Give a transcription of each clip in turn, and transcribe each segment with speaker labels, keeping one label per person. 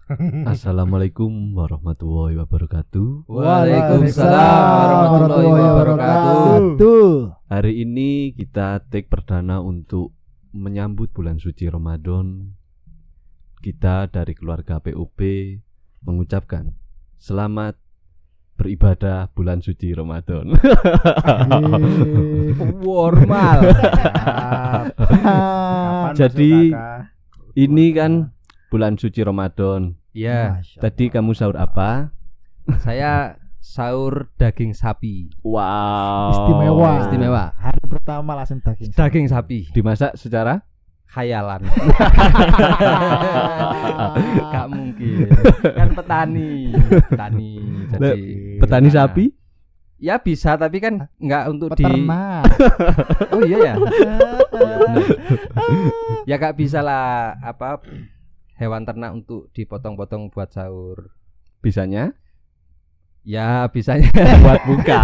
Speaker 1: Assalamualaikum warahmatullahi wabarakatuh.
Speaker 2: Waalaikumsalam warahmatullahi wabarakatuh.
Speaker 1: Hari ini kita take perdana untuk menyambut bulan suci Ramadan. Kita dari keluarga PUB mengucapkan selamat beribadah bulan suci Ramadan.
Speaker 2: Formal.
Speaker 1: Jadi ini kan bulan suci Ramadan.
Speaker 2: Ya,
Speaker 1: Tadi kamu sahur apa?
Speaker 2: saya sahur daging sapi.
Speaker 1: Wow.
Speaker 2: Istimewa.
Speaker 3: Hari pertama langsung daging.
Speaker 2: Daging sapi.
Speaker 1: Dimasak secara
Speaker 2: Khayalan. Gak mungkin. Kan petani. Jadi
Speaker 1: petani sapi?
Speaker 2: ya bisa, tapi kan nggak untuk
Speaker 3: Peternak.
Speaker 2: Oh iya ya. Ya, benar. Ya gak bisa lah hewan ternak untuk dipotong-potong buat sahur.
Speaker 1: Bisanya
Speaker 2: Ya bisanya
Speaker 1: buat buka.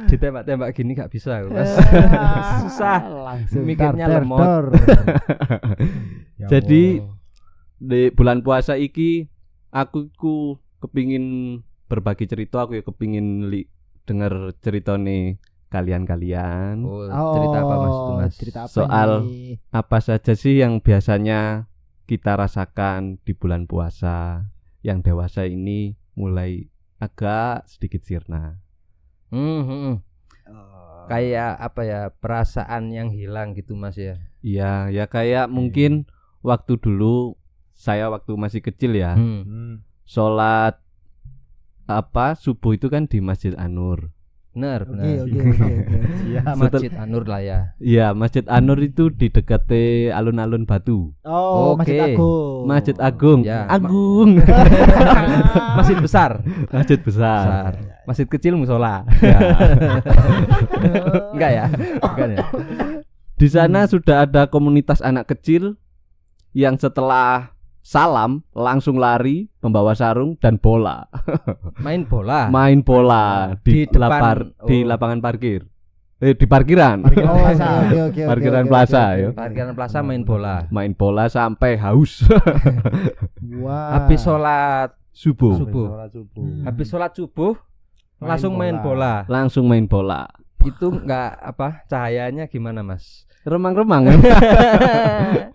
Speaker 2: ditembak-tembak gini gak bisa aku, Mas. Susah.
Speaker 3: Langsung
Speaker 2: Mikirnya
Speaker 3: dar, dar,
Speaker 2: lemot.
Speaker 3: dar. Ya
Speaker 1: Jadi
Speaker 3: Allah.
Speaker 1: di bulan puasa iki aku kepingin berbagi cerita, aku ya kepingin dengar cerita nih kalian-kalian.
Speaker 2: Oh, cerita apa Mas itu, Mas?
Speaker 3: Cerita apa
Speaker 1: Soal
Speaker 3: nih?
Speaker 1: Apa saja sih yang biasanya kita rasakan di bulan puasa yang dewasa ini mulai agak sedikit sirna.
Speaker 2: Kayak apa ya, perasaan yang hilang gitu Mas ya.
Speaker 1: Iya, ya kayak mungkin waktu dulu saya waktu masih kecil ya, sholat subuh itu kan di Masjid An-Nur.
Speaker 2: Benar.
Speaker 3: Oke.
Speaker 2: Masjid An-Nur lah ya.
Speaker 1: Iya, Masjid An-Nur itu di dekati alun-alun Batu.
Speaker 3: Oh,
Speaker 2: Oke.
Speaker 3: Masjid Agung.
Speaker 1: Masjid Agung.
Speaker 2: Ya,
Speaker 1: Agung.
Speaker 2: Masjid besar.
Speaker 1: Masjid besar.
Speaker 2: Masjid kecil musola.
Speaker 1: Ya.
Speaker 2: Enggak ya? Bukan ya?
Speaker 1: Di sana sudah ada komunitas anak kecil yang setelah salam langsung lari membawa sarung dan bola.
Speaker 2: Main bola.
Speaker 1: Main bola
Speaker 2: Di depan,
Speaker 1: di lapangan parkir. Di parkiran.
Speaker 3: Oh, oke.
Speaker 1: Parkiran
Speaker 3: oke,
Speaker 1: plaza,
Speaker 3: oke.
Speaker 1: ya.
Speaker 2: Parkiran plaza main bola.
Speaker 1: Main bola sampai haus.
Speaker 3: Wah.
Speaker 2: Habis sholat
Speaker 1: Subuh.
Speaker 2: Habis sholat subuh langsung main bola.
Speaker 1: Langsung main bola.
Speaker 2: Itu enggak cahayanya gimana Mas?
Speaker 1: Remang-remang kan?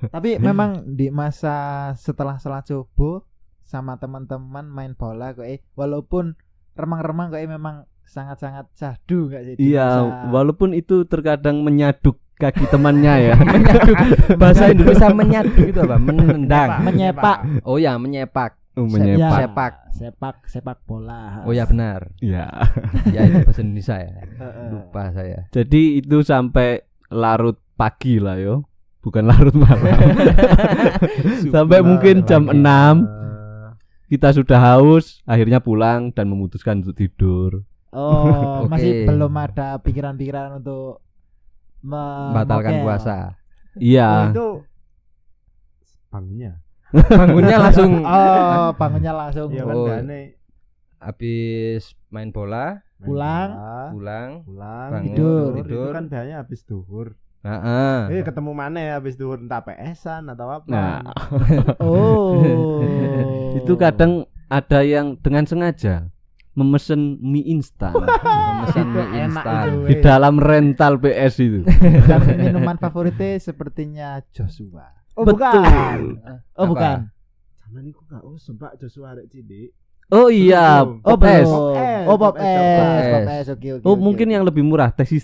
Speaker 3: Tapi memang di masa setelah sholat subuh sama teman-teman main bola walaupun remang-remang memang sangat-sangat syahdu enggak sih?
Speaker 1: Iya, walaupun itu terkadang menyaduk kaki temannya ya.
Speaker 2: Menyaduk. Bahasa Indonesia menyaduk itu apa? Menendang.
Speaker 3: Menyepak.
Speaker 2: Oh ya, menyepak.
Speaker 1: Menyepak.
Speaker 3: Sepak bola.
Speaker 2: Oh ya benar.
Speaker 1: Ya.
Speaker 2: Ya itu bahasa Indonesia ya. Lupa saya.
Speaker 1: Jadi itu sampai larut pagi lah yo. Bukan larut malam. Sampai mungkin jam 6 kita sudah haus, akhirnya pulang dan memutuskan untuk tidur.
Speaker 3: Oh,
Speaker 2: Oke.
Speaker 3: masih belum ada pikiran-pikiran untuk
Speaker 2: Membatalkan
Speaker 3: mokel.
Speaker 2: puasa.
Speaker 1: Iya.
Speaker 4: Itu bangunnya.
Speaker 2: Bangunnya langsung
Speaker 3: Oh, bangunnya langsung
Speaker 4: Iya kan
Speaker 2: Oh.
Speaker 4: gane
Speaker 2: habis main bola,
Speaker 3: pulang.
Speaker 2: pulang.
Speaker 4: pulang
Speaker 2: Bangun,
Speaker 4: Itu
Speaker 2: tidur.
Speaker 4: kan biasanya habis duhur.
Speaker 2: Heeh.
Speaker 4: Ketemu mana ya habis duhur, entah PS-an atau apa.
Speaker 1: Nah,
Speaker 3: Oh.
Speaker 1: itu kadang ada yang dengan sengaja memesan mie instan
Speaker 2: Memesan
Speaker 3: Itu
Speaker 2: mie
Speaker 3: enak
Speaker 2: instan.
Speaker 3: itu,
Speaker 1: di dalam rental PS itu.
Speaker 3: Dan minuman favoritnya sepertinya Joshua. Oh,
Speaker 1: Betul.
Speaker 3: bukan. Oh,
Speaker 2: Apa?
Speaker 3: bukan.
Speaker 4: Zaman iku gak sempat Joshua arek cilik.
Speaker 1: Oh iya,
Speaker 4: Belum.
Speaker 3: Oh,
Speaker 1: Pop S.
Speaker 3: belum.
Speaker 4: S.
Speaker 3: Oh, Pop
Speaker 4: Pop S.
Speaker 3: S. Pop S. Oke.
Speaker 1: Oh, mungkin yang lebih murah Teh Sri.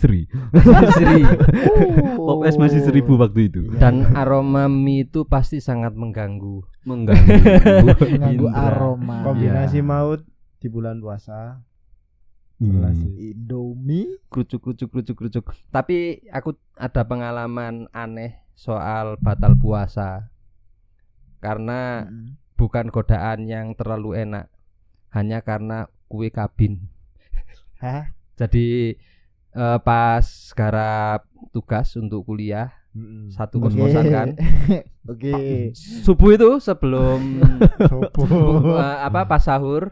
Speaker 2: Sri.
Speaker 1: Pop S masih 1.000 waktu itu.
Speaker 2: Dan aroma mie itu pasti sangat mengganggu.
Speaker 1: Mengganggu.
Speaker 3: mengganggu
Speaker 2: Indra.
Speaker 3: aroma.
Speaker 4: Kombinasi
Speaker 1: Iya.
Speaker 4: maut di bulan puasa.
Speaker 3: Indomie.
Speaker 2: Krucuk. Tapi aku ada pengalaman aneh soal batal puasa. Karena bukan godaan yang terlalu enak, hanya karena kue kabin.
Speaker 3: Hah?
Speaker 2: Jadi pas garap tugas untuk kuliah satu kos-kosan kan.
Speaker 3: Oke.
Speaker 2: Subuh itu sebelum
Speaker 4: Sopo.
Speaker 2: pas sahur,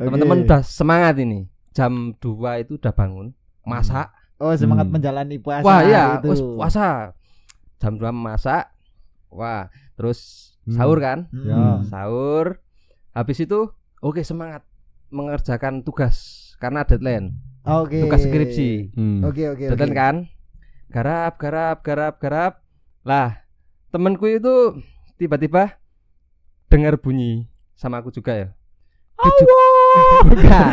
Speaker 2: teman-teman udah semangat ini. Jam 2 itu udah bangun, masak.
Speaker 3: Oh, semangat menjalani puasa.
Speaker 2: Wah, iya,
Speaker 3: gitu.
Speaker 2: puasa. Jam 2 masak. Wah, terus Sahur kan?
Speaker 4: Ya.
Speaker 2: Sahur. Habis itu oke semangat mengerjakan tugas karena deadline.
Speaker 3: Oke.
Speaker 2: Tugas skripsi.
Speaker 3: Oke.
Speaker 2: Deadline kan? Garap. Lah, temanku itu tiba-tiba dengar bunyi sama aku juga ya. Bukan.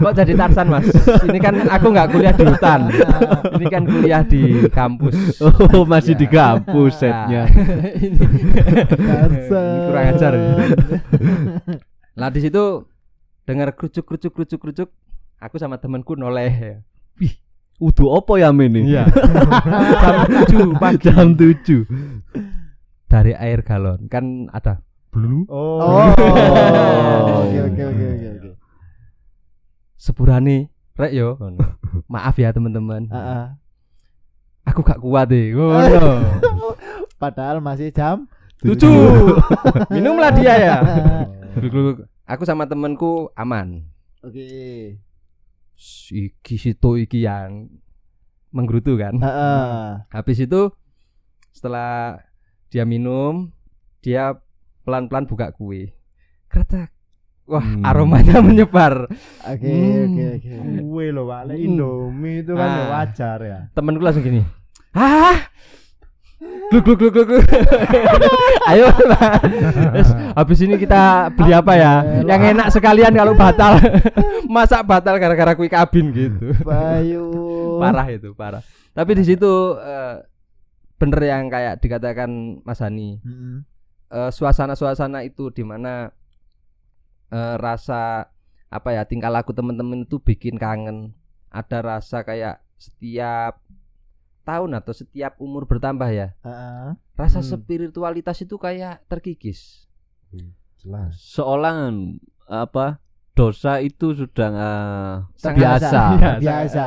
Speaker 2: Kok jadi Tarsan, Mas? Ini kan aku nggak kuliah di hutan. Ini kan kuliah di kampus.
Speaker 1: Oh, masih di kampus setnya.
Speaker 2: Ini kurang ajar ya. Nah, di situ dengar kerucuk. Aku sama temanku noleh.
Speaker 1: Udu opo ya ini?
Speaker 2: Iya. Jam 7 pagi.
Speaker 1: Jam 7.
Speaker 2: Dari air galon kan ada blue.
Speaker 3: Oh. Oke.
Speaker 2: Sepurane rek yo. Maaf ya teman-teman.
Speaker 3: Heeh.
Speaker 2: Aku gak kuat deh. Ngono.
Speaker 3: Padahal masih jam
Speaker 2: 7. Minumlah dia ya. Gluk-gluk. Aku sama temanku aman.
Speaker 3: Oke.
Speaker 2: Iki yang menggerutu kan. Habis itu setelah dia minum, dia pelan-pelan buka kue. Kretek. Wah, aromanya menyebar.
Speaker 3: Oke.
Speaker 4: Kue loh Pak, lek Indomie itu kan ya wajar ya.
Speaker 2: Temenku langsung gini. Gluk. Ayo Pak. Habis ini kita beli apa ya? Yang enak sekalian kalau batal. Masa batal gara-gara kue kabin gitu.
Speaker 3: Bayu.
Speaker 2: Parah. Tapi di situ bener yang kayak dikatakan Mas Hani. Suasana itu di mana rasa apa ya, tingkah laku teman-teman itu bikin kangen. Ada rasa kayak setiap tahun atau setiap umur bertambah ya. Rasa spiritualitas itu kayak terkikis.
Speaker 4: Jelas.
Speaker 1: Seolah apa dosa itu sudah
Speaker 2: Sangat
Speaker 3: biasa.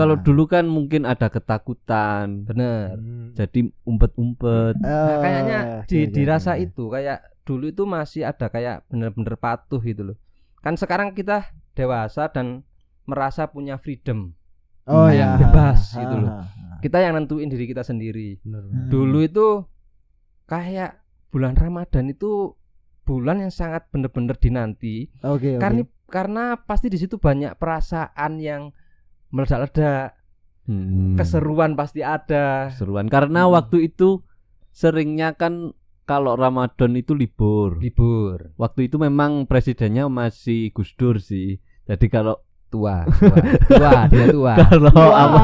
Speaker 1: Kalau dulu kan mungkin ada ketakutan,
Speaker 2: Bener.
Speaker 1: jadi umpet-umpet.
Speaker 2: Kayaknya dirasa itu kayak dulu itu masih ada kayak bener-bener patuh gitu loh. Kan sekarang kita dewasa dan merasa punya freedom. Kayak bebas gitu loh. Kita yang nentuin diri kita sendiri. Dulu itu kayak bulan Ramadan itu bulan yang sangat bener-bener dinanti. Karena pasti di situ banyak perasaan yang meledak-ledak. Keseruan pasti ada.
Speaker 1: Keseruan karena waktu itu seringnya kan kalau Ramadan itu libur. Waktu itu memang presidennya masih Gus Dur sih. Jadi kalau
Speaker 2: tua dia tua.
Speaker 1: Kalau apa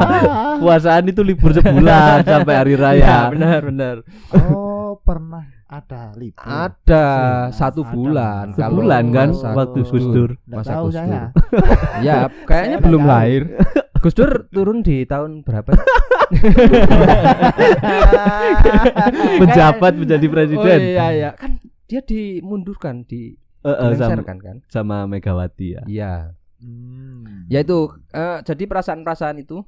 Speaker 1: puasaan itu libur sebulan sampai hari raya.
Speaker 2: Ya, benar.
Speaker 3: Oh, pernah ada libur.
Speaker 2: Ada 1 bulan.
Speaker 1: Sebulan kan waktu Gus Dur.
Speaker 3: Masa Gus Dur.
Speaker 2: Ya, kayaknya
Speaker 3: Saya
Speaker 2: belum
Speaker 3: tahu.
Speaker 2: lahir. Gus Dur turun di tahun berapa?
Speaker 1: Menjabat menjadi presiden.
Speaker 2: Oh iya. Kan dia dimundurkan,
Speaker 1: sama, sama Megawati ya.
Speaker 2: Iya. Ya itu jadi perasaan-perasaan itu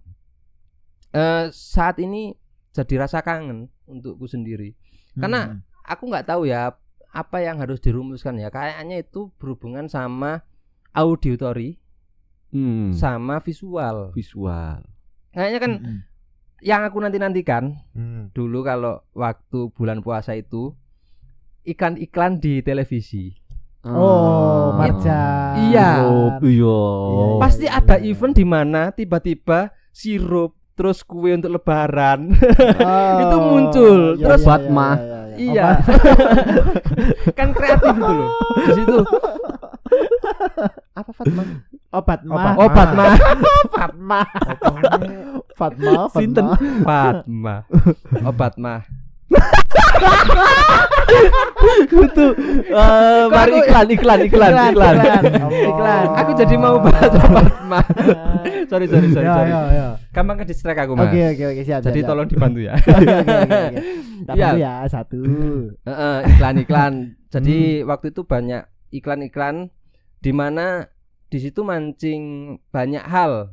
Speaker 2: saat ini jadi rasa kangen untukku sendiri. Karena aku nggak tahu ya apa yang harus dirumuskan ya. Kayaknya itu berhubungan sama auditory sama visual. Kayaknya kan yang aku nantikan dulu kalau waktu bulan puasa itu iklan-iklan di televisi.
Speaker 3: Marjan.
Speaker 2: Iya.
Speaker 1: Iya.
Speaker 2: Pasti ada event di mana tiba-tiba sirup terus kue untuk lebaran itu muncul. Terus
Speaker 1: Fatma.
Speaker 2: Iya. Kan kreatif itu loh. Di situ. Apa Fatma?
Speaker 1: Sinten?
Speaker 2: Fatma. Obat mah.
Speaker 1: Itu mari iklan.
Speaker 2: Aku jadi mau bahas Fatma. Sorry. Gampang ke distract aku, Mas.
Speaker 3: Oke, siap.
Speaker 2: Jadi tolong dibantu ya.
Speaker 3: Oke.
Speaker 2: Iya.
Speaker 3: Ya, 1.
Speaker 2: Iklan-iklan. Jadi waktu itu banyak iklan-iklan di mana di situ mancing banyak hal.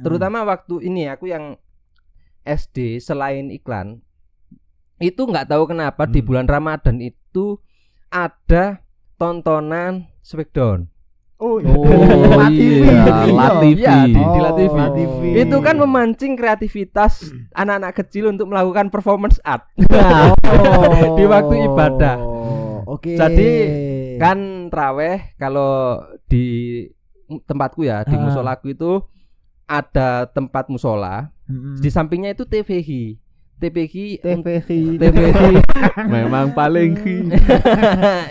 Speaker 2: Terutama waktu ini aku yang SD, selain iklan itu nggak tahu kenapa di bulan Ramadan itu ada tontonan Smackdown.
Speaker 4: Oh,
Speaker 1: Oh iya, Latifi.
Speaker 2: Iya, di Latifi.
Speaker 3: Latifi.
Speaker 2: Itu kan memancing kreativitas anak-anak kecil untuk melakukan performance art
Speaker 3: Oh.
Speaker 2: di waktu ibadah.
Speaker 3: Oke.
Speaker 2: Jadi kan traweh kalau di tempatku ya, di musolaku itu ada tempat musola. Di sampingnya itu TVI. TVI
Speaker 1: Memang paling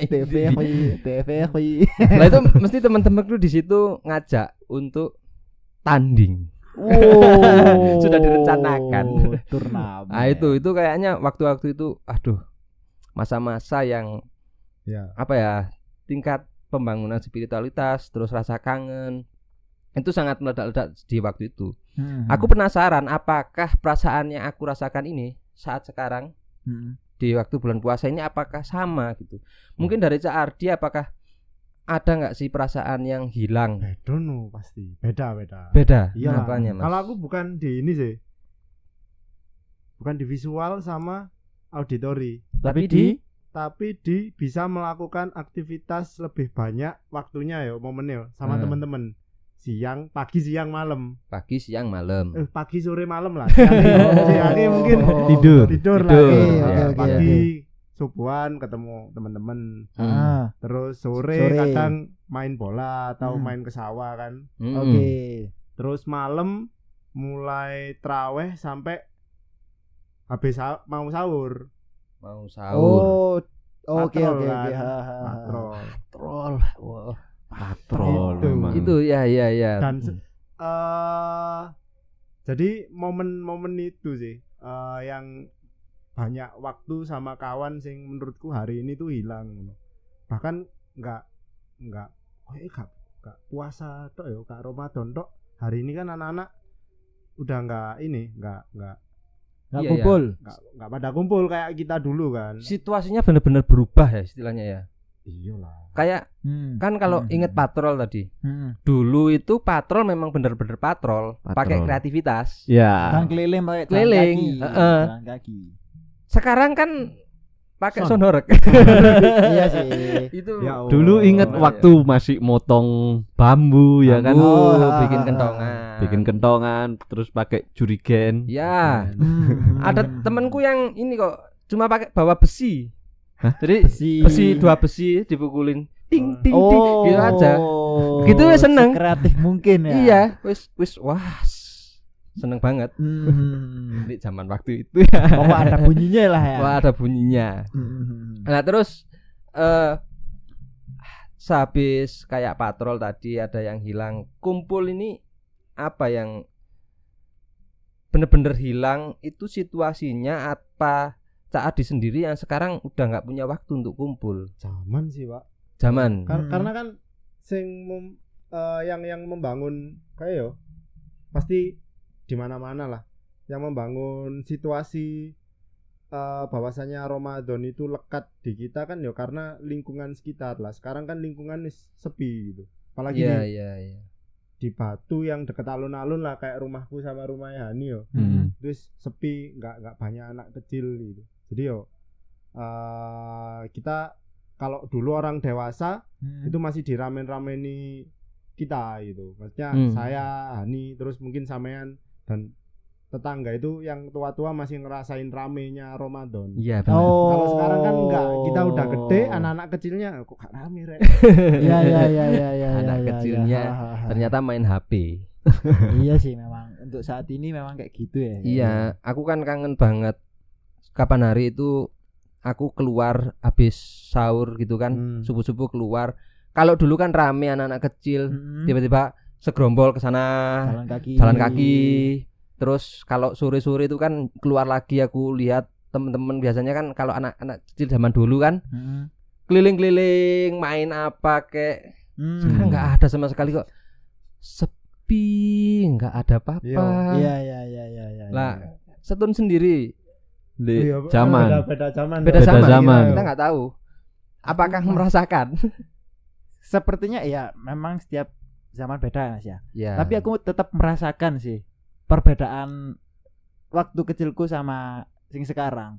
Speaker 3: TVI.
Speaker 2: Lah itu mesti teman-temanku di situ ngajak untuk tanding.
Speaker 3: Wow.
Speaker 2: Sudah direncanakan.
Speaker 3: Turnamen.
Speaker 2: Nah itu kayaknya waktu-waktu itu aduh, masa-masa yang
Speaker 4: ya.
Speaker 2: apa ya, tingkat pembangunan spiritualitas terus rasa kangen itu sangat meledak-ledak di waktu itu. Aku penasaran apakah perasaan yang aku rasakan ini saat sekarang di waktu bulan puasa ini apakah sama gitu. Mungkin dari Cak Ardi apakah ada nggak sih perasaan yang hilang?
Speaker 4: Beda no, pasti. Beda.
Speaker 2: Iya,
Speaker 4: Iya.
Speaker 2: apanya, Mas?
Speaker 4: Kalau aku bukan di ini sih. Bukan di visual sama auditori,
Speaker 3: Tapi
Speaker 4: tapi bisa melakukan aktivitas lebih banyak waktunya ya, momennya sama teman-teman. Siang, pagi, siang, malam.
Speaker 2: Pagi, siang, malam.
Speaker 4: Pagi, sore, malam lah. Siang mungkin tidur lah.
Speaker 3: Oke,
Speaker 4: Pagi subuhan ketemu teman-teman. Terus sore kadang main bola atau main ke sawah kan.
Speaker 3: Oke.
Speaker 4: Terus malam mulai traweh sampai habis mau sahur.
Speaker 2: Mau sahur.
Speaker 3: Oke.
Speaker 4: Patrol.
Speaker 2: Wah.
Speaker 1: patrol
Speaker 4: Gitu.
Speaker 1: memang.
Speaker 2: Itu ya.
Speaker 4: Dan jadi momen-momen itu sih yang banyak waktu sama kawan sing menurutku hari ini tuh hilang. Bahkan enggak puasa tok ya, enggak Ramadan tok. Hari ini kan anak-anak udah enggak
Speaker 3: kumpul.
Speaker 4: enggak pada kumpul kayak kita dulu kan.
Speaker 2: Situasinya benar-benar berubah ya istilahnya ya.
Speaker 4: Iyalah.
Speaker 2: Kayak kan kalau inget patrol tadi. Dulu itu patrol memang benar-benar patrol, pakai kreativitas.
Speaker 1: Ya.
Speaker 3: Kan keliling pakai
Speaker 2: Keliling,
Speaker 3: jalan kaki.
Speaker 2: Sekarang kan pakai sonorek.
Speaker 3: Iya sih.
Speaker 2: Itu
Speaker 4: Ya Allah.
Speaker 1: Dulu inget waktu masih motong bambu ya kan.
Speaker 2: bikin kentongan.
Speaker 1: Bikin kentongan terus pakai jurigen.
Speaker 2: Ya. Ada temanku yang ini kok cuma pakai bawa besi. Jadi dua besi dipukulin ting ting ting gitu aja. Gitu ya seneng.
Speaker 3: Kreatif mungkin ya.
Speaker 2: Iya, wis wah. Seneng banget. Di zaman waktu itu ya.
Speaker 3: Pokoknya ada bunyinya lah ya.
Speaker 2: Wah, ada bunyinya. Nah, terus sehabis kayak patrol tadi ada yang hilang. Kumpul ini apa yang bener-bener hilang itu situasinya apa? Cak Adi sendiri yang sekarang udah nggak punya waktu untuk kumpul.
Speaker 4: Zaman sih, Pak.
Speaker 2: Zaman.
Speaker 4: Karena kan yang membangun kayak yo pasti di mana-mana lah. Yang membangun situasi bahwasanya Ramadan itu lekat di kita kan ya karena lingkungan sekitar lah. Sekarang kan lingkungan sepi gitu. Apalagi di Batu yang deket alun-alun lah kayak rumahku sama rumahnya Hani yo. Terus sepi, nggak banyak anak kecil gitu. Jadi yo kita kalau dulu orang dewasa itu masih diramen-rameni kita gitu. Maksudnya saya, Hani, terus mungkin sampean dan tetangga itu yang tua-tua masih ngerasain ramenya Ramadan.
Speaker 2: Iya benar.
Speaker 4: Kalau sekarang kan enggak, kita udah gede, anak-anak kecilnya kok gak rame rek.
Speaker 3: Iya.
Speaker 2: Anak kecilnya ternyata main HP.
Speaker 3: Iya sih memang untuk saat ini memang kayak gitu ya.
Speaker 2: Iya, aku kan kangen banget. Kapan hari itu aku keluar habis sahur gitu kan, subuh-subuh keluar. Kalau dulu kan rame anak-anak kecil, tiba-tiba segerombol ke sana jalan kaki. Terus kalau sore-sore itu kan keluar lagi aku lihat temen-temen biasanya kan kalau anak-anak kecil zaman dulu kan keliling-keliling main apa kek. Sekarang nggak ada sama sekali kok. Sepi, nggak ada apa-apa.
Speaker 3: Iya.
Speaker 2: Lah, Setun sendiri
Speaker 1: di zaman.
Speaker 4: Beda zaman.
Speaker 2: Beda zaman.
Speaker 1: Iya.
Speaker 2: Kita nggak tahu. Apakah merasakan?
Speaker 3: Sepertinya ya memang setiap zaman beda Mas ya.
Speaker 2: Ya.
Speaker 3: Tapi aku tetap merasakan sih perbedaan waktu kecilku sama sing sekarang.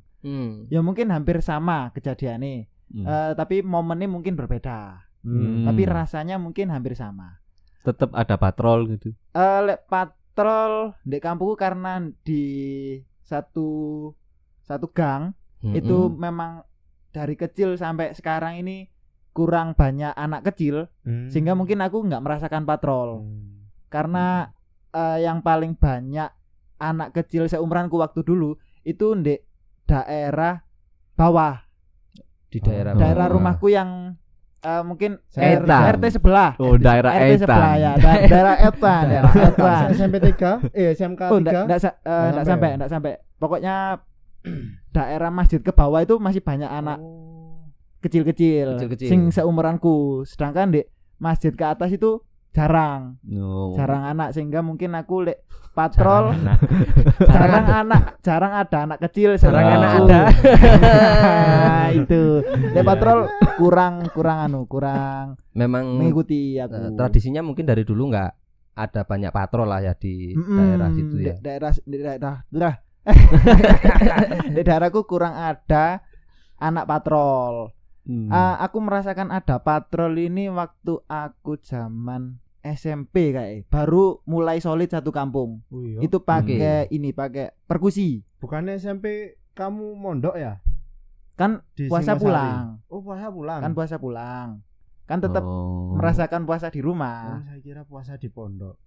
Speaker 3: Ya mungkin hampir sama kejadiannya. Tapi momennya mungkin berbeda. Tapi rasanya mungkin hampir sama.
Speaker 1: Tetap ada patrol gitu.
Speaker 3: Lek patrol di kampungku karena di satu gang itu memang dari kecil sampai sekarang ini kurang banyak anak kecil, sehingga mungkin aku nggak merasakan patrol. Karena yang paling banyak anak kecil seumuranku waktu dulu itu di daerah bawah,
Speaker 2: Di daerah
Speaker 3: daerah
Speaker 2: bawah.
Speaker 3: rumahku yang mungkin
Speaker 1: Etan.
Speaker 3: RT sebelah.
Speaker 1: Oh, daerah
Speaker 3: RT sebelah
Speaker 1: Etan.
Speaker 3: ya, daerah Etan ya. Etan.
Speaker 4: SMP 3, SMK 3.
Speaker 3: Oh, enggak sampai. Pokoknya daerah masjid ke bawah itu masih banyak anak kecil-kecil sing seumuranku. Sedangkan di masjid ke atas itu jarang anak, sehingga mungkin aku lek patrol jarang ada anak kecil,
Speaker 2: Jarang anak
Speaker 3: aku.
Speaker 2: ada.
Speaker 3: Itu lek patrol kurang
Speaker 2: Memang
Speaker 3: mengikuti aku.
Speaker 2: tradisinya mungkin dari dulu nggak ada banyak patrol lah ya di daerah situ ya.
Speaker 3: Di daerahku kurang ada anak patrol. Aku merasakan ada patrol ini waktu aku zaman SMP kayak baru mulai solid satu kampung. Itu pakai perkusi.
Speaker 4: Bukannya SMP kamu mondok ya?
Speaker 3: Kan
Speaker 4: Di
Speaker 3: puasa
Speaker 4: Singosari.
Speaker 3: pulang.
Speaker 4: Oh, puasa pulang.
Speaker 3: Kan puasa pulang. Kan tetap
Speaker 1: Oh.
Speaker 3: merasakan puasa di rumah.
Speaker 4: Oh, saya kira puasa di pondok.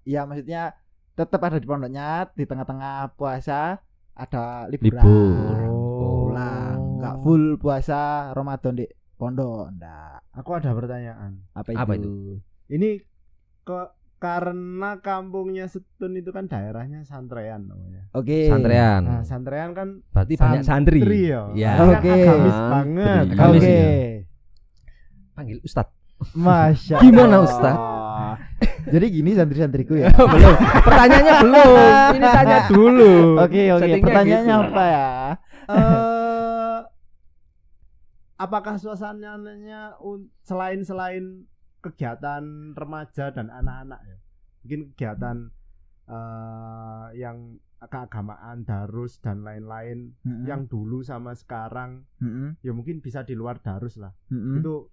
Speaker 3: Ya maksudnya tetap ada di pondoknya, di tengah-tengah puasa ada liburan.
Speaker 1: Libur.
Speaker 3: Pulang, enggak full puasa Ramadan di pondok, enggak.
Speaker 4: Aku ada pertanyaan.
Speaker 3: Apa itu?
Speaker 4: Ini karena kampungnya Setun itu kan daerahnya Santrean namanya.
Speaker 3: Oke.
Speaker 2: Santrean.
Speaker 4: Nah, Santrean kan
Speaker 2: Berarti banyak santri.
Speaker 4: ya.
Speaker 2: Ya.
Speaker 4: Kan
Speaker 3: Oke.
Speaker 4: agamis banget.
Speaker 1: Santri.
Speaker 2: Agamis,
Speaker 3: Oke.
Speaker 2: ya. Panggil Ustad.
Speaker 3: Masya
Speaker 2: Gimana,
Speaker 3: Allah.
Speaker 2: Ustaz?
Speaker 3: Jadi gini santri-santriku ya.
Speaker 2: Belum. Pertanyaannya belum. Ini tanya dulu.
Speaker 3: Oke.
Speaker 2: Settingnya
Speaker 3: Pertanyaannya
Speaker 2: gitu.
Speaker 3: apa ya?
Speaker 4: Apakah suasananya selain kegiatan remaja dan anak-anak ya, mungkin kegiatan yang keagamaan, darus dan lain-lain yang dulu sama sekarang ya mungkin bisa di luar darus lah, itu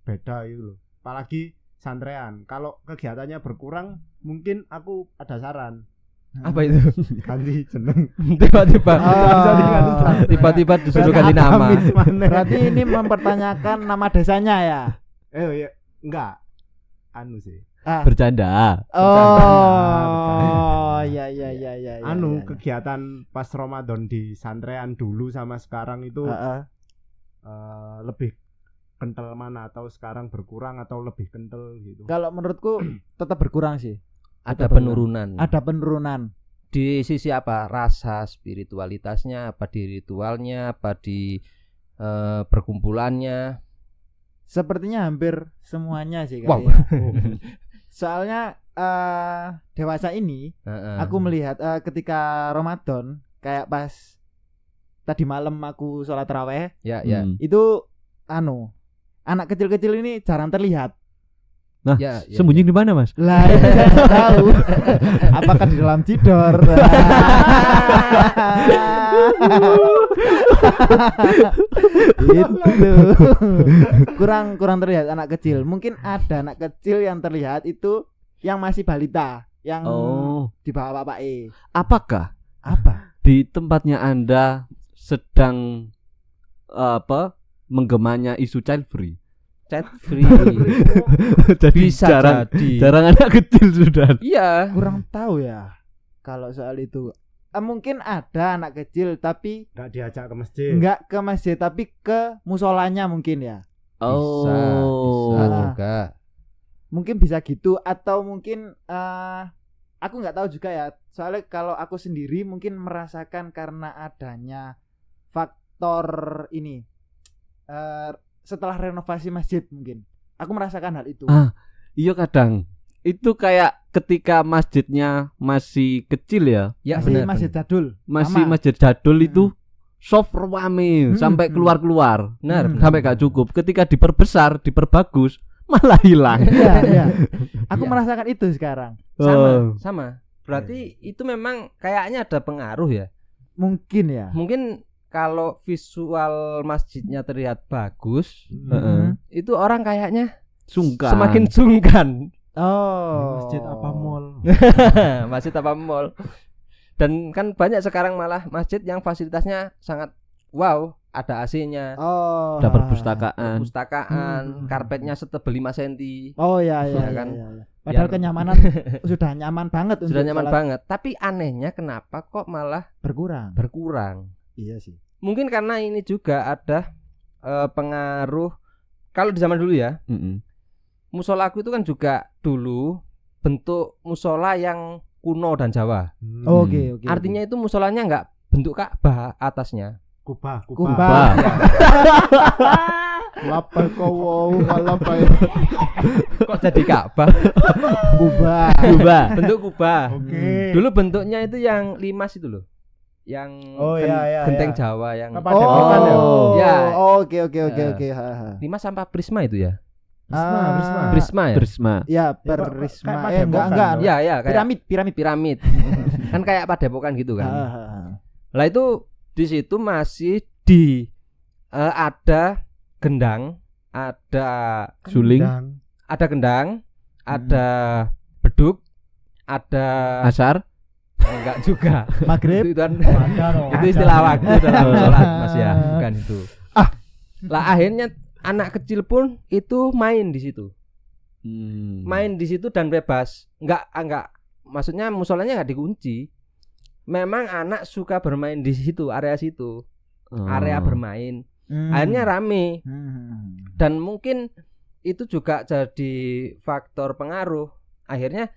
Speaker 4: beda itu loh. Apalagi santrean, kalau kegiatannya berkurang mungkin aku ada saran
Speaker 2: Apa itu?
Speaker 4: ganti jeneng.
Speaker 2: Tiba-tiba.
Speaker 3: Oh.
Speaker 2: Tiba-tiba disuruh ganti nama.
Speaker 4: Agamis mana?
Speaker 3: Berarti ini mempertanyakan nama desanya ya?
Speaker 4: Ya enggak anu sih.
Speaker 1: Bercanda.
Speaker 3: Oh, ya.
Speaker 4: Kegiatan pas Ramadan di santrean dulu sama sekarang itu lebih kental mana, atau sekarang berkurang atau lebih kental gitu?
Speaker 3: Kalau menurutku tetap berkurang sih.
Speaker 2: Ada penurunan.
Speaker 3: Ada penurunan.
Speaker 2: Di sisi apa? Rasa spiritualitasnya, apa di ritualnya, apa di perkumpulannya.
Speaker 3: Sepertinya hampir semuanya sih
Speaker 2: Wow.
Speaker 3: kayaknya. Soalnya dewasa ini aku melihat ketika Ramadan, kayak pas tadi malam aku sholat taraweh,
Speaker 2: Ya.
Speaker 3: itu anak kecil-kecil ini jarang terlihat.
Speaker 1: Nah,
Speaker 2: Ya.
Speaker 1: sembunyi di mana, Mas?
Speaker 3: Lah itu saya nggak tahu. Apakah di dalam tidor? Itu kurang terlihat anak kecil. Mungkin ada anak kecil yang terlihat itu yang masih balita, yang di bawah bapak
Speaker 1: Apakah
Speaker 3: apa?
Speaker 1: di tempatnya Anda sedang menggemanya isu child free?
Speaker 2: Chat free.
Speaker 1: Jadi
Speaker 2: Bisa jadi.
Speaker 1: jarang anak kecil sudah.
Speaker 2: Iya.
Speaker 3: Kurang tahu ya kalau soal itu. Mungkin ada anak kecil tapi
Speaker 4: Enggak diajak ke masjid.
Speaker 3: enggak ke masjid, tapi ke musolanya mungkin ya.
Speaker 2: Bisa juga.
Speaker 3: Mungkin bisa gitu, atau mungkin aku nggak tahu juga ya. Soalnya kalau aku sendiri mungkin merasakan karena adanya faktor ini setelah renovasi masjid, mungkin aku merasakan hal itu.
Speaker 1: Iya, kadang itu kayak ketika masjidnya masih kecil ya,
Speaker 2: Ya,
Speaker 3: masih
Speaker 2: benar.
Speaker 3: masjid jadul.
Speaker 1: masih
Speaker 3: Sama.
Speaker 1: masjid jadul itu soft rame sampai keluar-keluar,
Speaker 2: Benar.
Speaker 1: sampai gak cukup. Ketika diperbesar, diperbagus, malah hilang.
Speaker 3: Iya. Aku
Speaker 2: Iya.
Speaker 3: merasakan itu sekarang.
Speaker 2: Sama. Berarti itu memang kayaknya ada pengaruh ya.
Speaker 3: Mungkin ya.
Speaker 2: Mungkin kalau visual masjidnya terlihat bagus,
Speaker 1: Heeh.
Speaker 2: itu orang kayaknya
Speaker 1: Sungkan.
Speaker 2: semakin sungkan.
Speaker 3: Oh.
Speaker 4: Masjid apa mall?
Speaker 2: Masjid apa mall. Dan kan banyak sekarang malah masjid yang fasilitasnya sangat wow, ada AC-nya,
Speaker 3: Oh.
Speaker 1: Ada perpustakaan.
Speaker 2: perpustakaan, karpetnya setebal 5 cm.
Speaker 3: Oh ya
Speaker 2: Ya
Speaker 3: ya
Speaker 2: kan?
Speaker 3: kan. Padahal
Speaker 2: Yang-
Speaker 3: kenyamanan sudah nyaman banget
Speaker 2: Sudah
Speaker 3: untuk
Speaker 2: nyaman
Speaker 3: sholat
Speaker 2: banget. Tapi anehnya kenapa kok malah
Speaker 3: berkurang.
Speaker 2: berkurang?
Speaker 3: Iya sih.
Speaker 2: Mungkin karena ini juga ada pengaruh. Kalau di zaman dulu ya,
Speaker 1: Mm-mm.
Speaker 2: musola aku itu kan juga dulu bentuk musola yang kuno dan Jawa.
Speaker 3: Oke.
Speaker 2: Artinya itu musolanya nggak bentuk Ka'bah atasnya.
Speaker 4: Kubah.
Speaker 3: Kubah.
Speaker 4: Lapai kowo lapai.
Speaker 2: Kok jadi Ka'bah?
Speaker 3: Kubah.
Speaker 1: Kubah.
Speaker 2: Bentuk kubah.
Speaker 4: Oke.
Speaker 2: Dulu bentuknya itu yang limas itu loh. Yang
Speaker 4: Oh, iya,
Speaker 2: genteng
Speaker 4: iya.
Speaker 2: Jawa yang
Speaker 4: Apa ada pokan ya?
Speaker 2: Ya.
Speaker 3: Oke.
Speaker 2: Eh.
Speaker 3: Ha, ha.
Speaker 2: limas sampai prisma itu ya.
Speaker 3: Ah.
Speaker 2: Prisma ya.
Speaker 1: Berisma.
Speaker 3: Ya,
Speaker 4: kayak
Speaker 3: berisma.
Speaker 4: Padepokan
Speaker 3: Enggak.
Speaker 4: dong.
Speaker 2: Ya ya kayak
Speaker 3: Piramid.
Speaker 2: piramid. Kan kayak padepokan gitu
Speaker 3: Ha,
Speaker 2: kan.
Speaker 3: ha, ha.
Speaker 2: Lah itu di situ masih ada gendang, ada
Speaker 1: Suling.
Speaker 2: gendang, ada beduk, ada
Speaker 1: Asar.
Speaker 2: enggak juga.
Speaker 3: Maghrib.
Speaker 2: Itu kan
Speaker 4: Ada dong.
Speaker 2: itu istilah waktu dalam sholat Mas ya, bukan itu.
Speaker 3: Ah.
Speaker 2: Lah akhirnya anak kecil pun itu main di situ. Main di situ dan bebas. Enggak maksudnya musolanya enggak dikunci. Memang anak suka bermain di situ, area situ. Area bermain. Akhirnya rame dan mungkin itu juga jadi faktor pengaruh. Akhirnya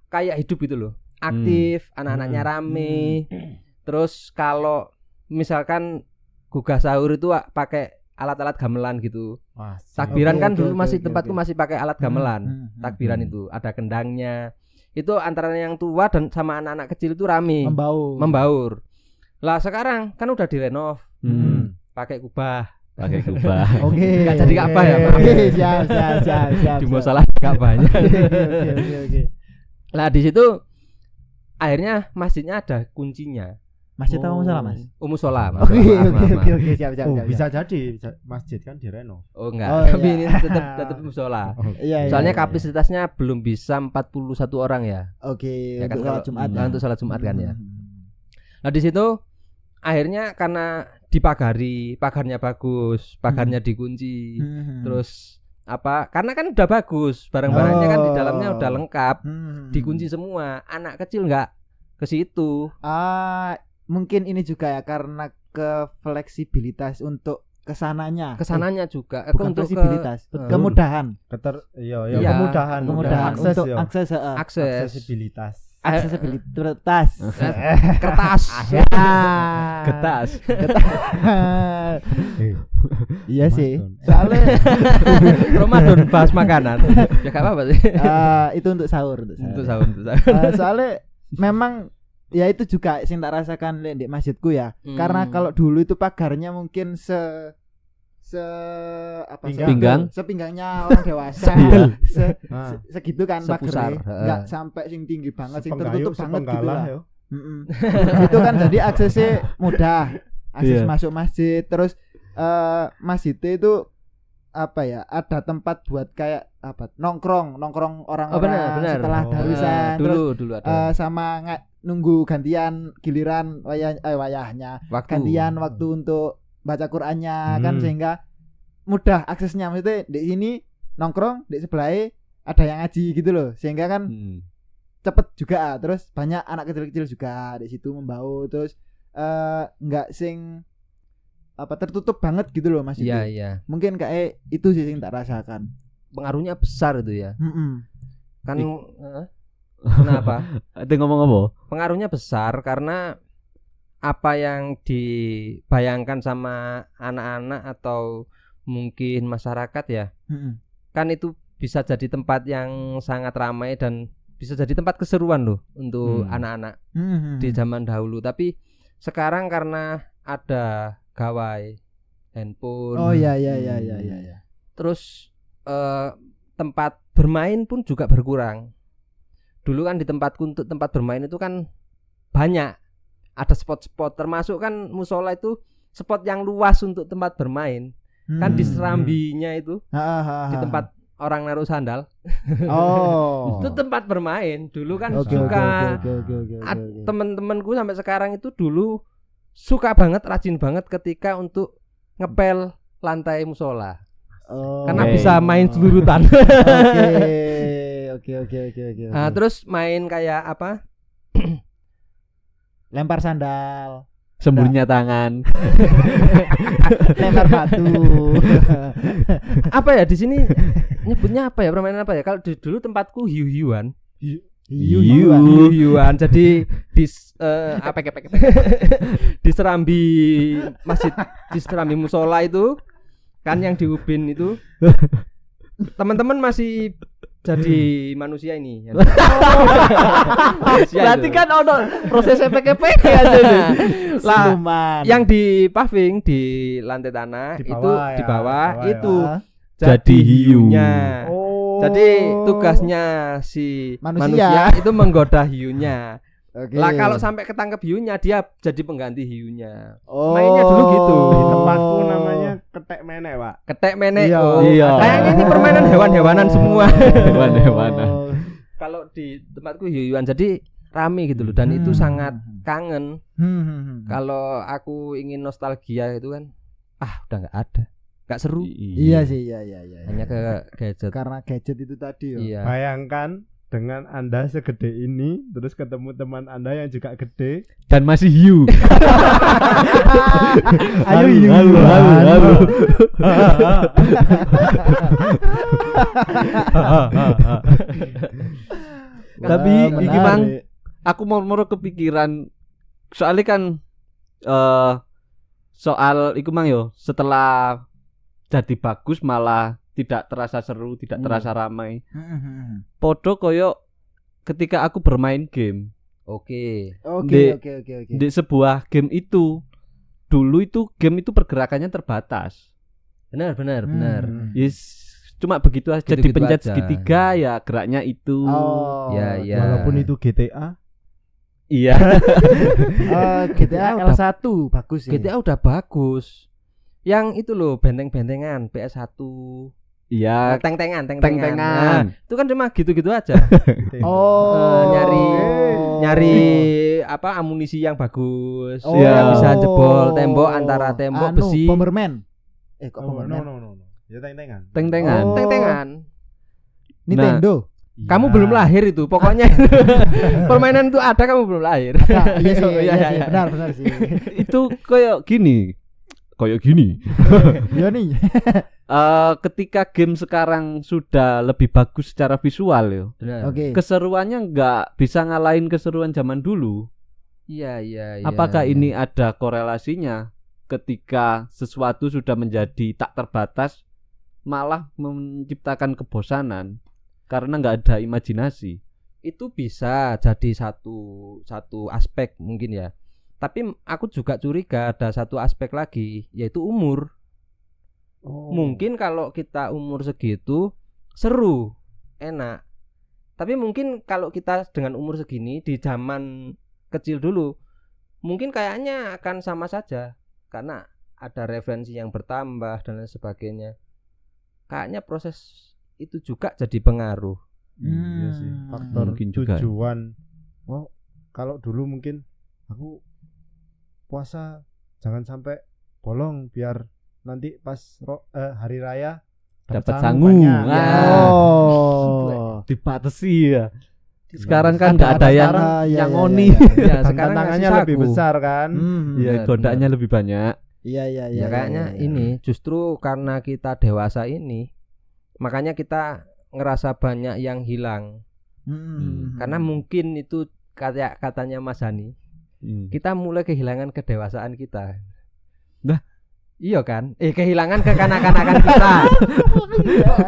Speaker 2: kayak hidup gitu loh. Aktif, anak-anaknya rame. Terus kalau misalkan gugah sahur itu pakai alat-alat gamelan gitu. Takbiran kan dulu masih tempatku masih pakai alat gamelan. Takbiran itu ada kendangnya. Itu antara yang tua dan sama anak-anak kecil itu rame. Membaur. Lah sekarang kan udah direnov. Pakai kubah.
Speaker 1: Pakai kubah.
Speaker 3: Oke.
Speaker 2: Nggak jadi Ka'bah ya, Pak?
Speaker 3: Oke, siap.
Speaker 2: Di musola Ka'bahnya.
Speaker 3: Oke.
Speaker 2: Lah di situ akhirnya masjidnya ada kuncinya.
Speaker 3: Masjid apa musola, Mas?
Speaker 2: Musola.
Speaker 3: Oke, siap.
Speaker 4: Bisa jadi masjid kan direnov.
Speaker 2: Oh enggak,
Speaker 3: Oh,
Speaker 2: tapi
Speaker 3: iya.
Speaker 2: ini tetap musola.
Speaker 3: Iya.
Speaker 2: Soalnya kapasitasnya belum bisa 41 orang ya.
Speaker 3: Oke,
Speaker 2: Ya kan,
Speaker 3: untuk sholat Jumat.
Speaker 2: untuk sholat Jumat kan ya. Nah di situ akhirnya karena dipagari, pagarnya bagus, pagarnya dikunci, terus apa? Karena kan udah bagus, barang-barangnya kan di dalamnya udah lengkap, dikunci semua. Anak kecil nggak ke situ.
Speaker 3: Mungkin ini juga ya karena ke fleksibilitas untuk kesananya.
Speaker 2: Kesananya juga
Speaker 3: Bukan
Speaker 2: untuk
Speaker 3: fleksibilitas, kemudahan.
Speaker 2: Iya,
Speaker 4: Kemudahan
Speaker 3: Akses
Speaker 4: untuk
Speaker 3: akses
Speaker 4: aksesibilitas.
Speaker 3: aksesibilitas.
Speaker 2: kertas.
Speaker 1: Getas.
Speaker 3: Iya sih.
Speaker 4: Ramadan.
Speaker 3: Soalnya
Speaker 2: Ramadan bahas makanan. Ya gak apa-apa sih.
Speaker 3: itu untuk sahur.
Speaker 2: Untuk sahur.
Speaker 3: Soalnya memang ya itu juga sing tak rasakan di masjidku ya. Karena kalau dulu itu pagarnya mungkin
Speaker 1: Pinggang.
Speaker 3: sepinggangnya orang dewasa. Segitu kan
Speaker 2: Sepusar,
Speaker 3: pagarnya. Enggak sampai sing tinggi banget, sing
Speaker 4: Sepenggayu,
Speaker 3: tertutup banget gitu
Speaker 4: sepenggalah,
Speaker 3: lah.
Speaker 4: yo.
Speaker 3: Itu kan jadi aksesnya mudah. Akses
Speaker 1: Iya.
Speaker 3: masuk masjid. Terus masjidnya itu apa ya? Ada tempat buat kayak apa? Nongkrong orang-orang
Speaker 2: benar.
Speaker 3: setelah
Speaker 4: Oh.
Speaker 3: darusan. Terus
Speaker 2: Dulu ada
Speaker 3: sama nunggu gantian giliran wayahnya.
Speaker 2: waktu.
Speaker 3: Gantian waktu untuk baca Qur'annya kan, sehingga mudah aksesnya. Maksudnya di sini nongkrong, di sebelahnya ada yang ngaji gitu loh, sehingga kan cepet juga. Terus banyak anak kecil-kecil juga di situ membaur. Terus nggak sing apa tertutup banget gitu loh Mas.
Speaker 2: Iya.
Speaker 3: Mungkin kayak itu sih yang tak rasakan.
Speaker 2: Pengaruhnya besar itu ya. Kan
Speaker 1: Ih.
Speaker 2: kenapa?
Speaker 1: Itu ngomong apa?
Speaker 2: Pengaruhnya besar karena apa yang dibayangkan sama anak-anak atau mungkin masyarakat ya. Kan itu bisa jadi tempat yang sangat ramai dan bisa jadi tempat keseruan loh untuk anak-anak di zaman dahulu. Tapi sekarang karena ada gawai, handphone.
Speaker 3: Oh iya.
Speaker 2: Terus tempat bermain pun juga berkurang. Dulu kan di tempatku untuk tempat bermain itu kan banyak. Ada spot-spot, termasuk kan musola itu spot yang luas untuk tempat bermain. Kan di Serambinya itu, di tempat orang naruh sandal.
Speaker 3: Oh.
Speaker 2: Itu tempat bermain. Dulu kan
Speaker 3: Oke.
Speaker 2: temen-temenku sampai sekarang itu dulu suka banget, rajin banget ketika untuk ngepel lantai musola.
Speaker 3: Oh.
Speaker 2: Karena
Speaker 1: Oke.
Speaker 2: bisa main selurutan.
Speaker 3: Oke.
Speaker 2: Nah, terus main kayak apa?
Speaker 3: Lempar sandal,
Speaker 1: Semburnya tangan.
Speaker 3: lempar batu.
Speaker 2: Apa ya di sini nyebutnya apa ya? Permainan apa ya? Kalau dulu tempatku hiu-hiuan. Hiu-hiuan. Jadi di di Serambi masjid, di Serambi musola itu kan yang di Ubin itu teman-teman masih jadi manusia ini.
Speaker 1: Berarti kan ono proses PKP aja nih.
Speaker 2: Lah,
Speaker 3: Siluman.
Speaker 2: yang di paving di lantai tanah
Speaker 4: Di
Speaker 2: itu
Speaker 4: bawah ya,
Speaker 2: di bawah
Speaker 4: di bawah
Speaker 2: itu
Speaker 1: Jadi hiu.
Speaker 2: hiunya.
Speaker 4: Oh.
Speaker 2: Jadi tugasnya si manusia itu menggoda hiunya.
Speaker 3: Oke.
Speaker 2: Lah kalau sampai ketangkep hiunya dia jadi pengganti hiunya.
Speaker 3: Oh.
Speaker 2: mainnya dulu gitu.
Speaker 4: Di tempatku namanya ketek menek, Pak.
Speaker 2: Ketek menek.
Speaker 3: Iya.
Speaker 2: Oh,
Speaker 1: Iya.
Speaker 2: kayaknya ini permainan hewan-hewanan semua.
Speaker 1: Hewan-hewanan.
Speaker 2: Kalau di tempatku hiu-hiuan jadi rame gitu loh dan itu sangat kangen. Kalau aku ingin nostalgia itu kan udah nggak ada. Nggak seru.
Speaker 3: Iya sih, iya.
Speaker 2: Hanya ke gadget.
Speaker 3: Karena gadget itu tadi ya.
Speaker 2: Iya.
Speaker 4: Bayangkan dengan Anda segede ini terus ketemu teman Anda yang juga gede.
Speaker 1: Dan masih hiu.
Speaker 3: Ayo hiu.
Speaker 1: Halo. Tapi iki mang aku mau kepikiran soalnya kan soal iku mang yo setelah jadi bagus malah tidak terasa seru, tidak terasa ramai. Podo koyo ketika aku bermain game.
Speaker 2: Oke.
Speaker 3: Oke.
Speaker 1: Di sebuah game itu dulu itu game itu pergerakannya terbatas.
Speaker 2: Benar.
Speaker 1: Yes, cuma begitu aja.
Speaker 2: Gitu-gitu
Speaker 1: Dipencet
Speaker 2: aja.
Speaker 1: segitiga ya geraknya itu.
Speaker 3: Oh.
Speaker 2: Ya.
Speaker 4: Walaupun itu GTA.
Speaker 1: Iya.
Speaker 3: GTA
Speaker 2: udah-
Speaker 3: L1 bagus ya.
Speaker 2: GTA udah bagus. Yang itu loh benteng-bentengan PS1.
Speaker 1: Iya.
Speaker 2: Teng-tengan.
Speaker 1: Teng-tengan.
Speaker 2: Nah, itu kan cuma gitu-gitu aja.
Speaker 3: Oh.
Speaker 2: nyari apa amunisi yang bagus.
Speaker 3: Oh.
Speaker 2: Yang bisa jebol tembok antara tembok besi.
Speaker 3: Bomberman. Kok
Speaker 4: Oh,
Speaker 3: Bomberman?
Speaker 4: no. Ya teng-tengan.
Speaker 1: Teng-tengan.
Speaker 3: Oh.
Speaker 2: Teng-tengan.
Speaker 3: Nintendo.
Speaker 2: Kamu belum lahir itu. Pokoknya permainan itu ada kamu belum lahir.
Speaker 3: Nah, iya sih,
Speaker 2: Iya,
Speaker 3: iya sih,
Speaker 2: iya.
Speaker 3: benar sih.
Speaker 1: Itu kayak gini.
Speaker 3: Iya nih.
Speaker 1: Ketika game sekarang sudah lebih bagus secara visual ya.
Speaker 2: Benar.
Speaker 3: Oke.
Speaker 1: Keseruannya nggak bisa ngalahin keseruan zaman dulu.
Speaker 2: Iya.
Speaker 1: Apakah ini ada korelasinya ketika sesuatu sudah menjadi tak terbatas malah menciptakan kebosanan karena nggak ada imajinasi?
Speaker 2: Itu bisa jadi satu aspek mungkin ya. Tapi aku juga curiga ada satu aspek lagi yaitu umur. Mungkin kalau kita umur segitu seru, enak. Tapi mungkin kalau kita dengan umur segini di zaman kecil dulu mungkin kayaknya akan sama saja karena ada referensi yang bertambah dan lain sebagainya. Kayaknya proses itu juga jadi pengaruh.
Speaker 4: Iya sih. Faktor
Speaker 1: Mungkin juga.
Speaker 4: tujuan. Oh, kalau dulu mungkin aku puasa jangan sampai bolong biar nanti pas hari raya
Speaker 1: Dapat sangu.
Speaker 4: banyak.
Speaker 3: Oh.
Speaker 1: Dibatasi ya. Sekarang kan nggak ada
Speaker 3: Ada
Speaker 1: yang
Speaker 3: sekarang, ya,
Speaker 1: ngoni.
Speaker 2: Ya, sekarang
Speaker 4: Tantangannya
Speaker 2: ngasih
Speaker 4: lebih
Speaker 2: saku.
Speaker 4: besar kan.
Speaker 1: Iya,
Speaker 2: Benar,
Speaker 1: godaannya lebih banyak.
Speaker 3: Iya.
Speaker 2: Ya kayaknya ini justru karena kita dewasa ini makanya kita ngerasa banyak yang hilang. Karena mungkin itu katanya Mas Hani, kita mulai kehilangan kedewasaan kita.
Speaker 1: Nah,
Speaker 2: iya kan? Kehilangan kekanak-kanakan kita.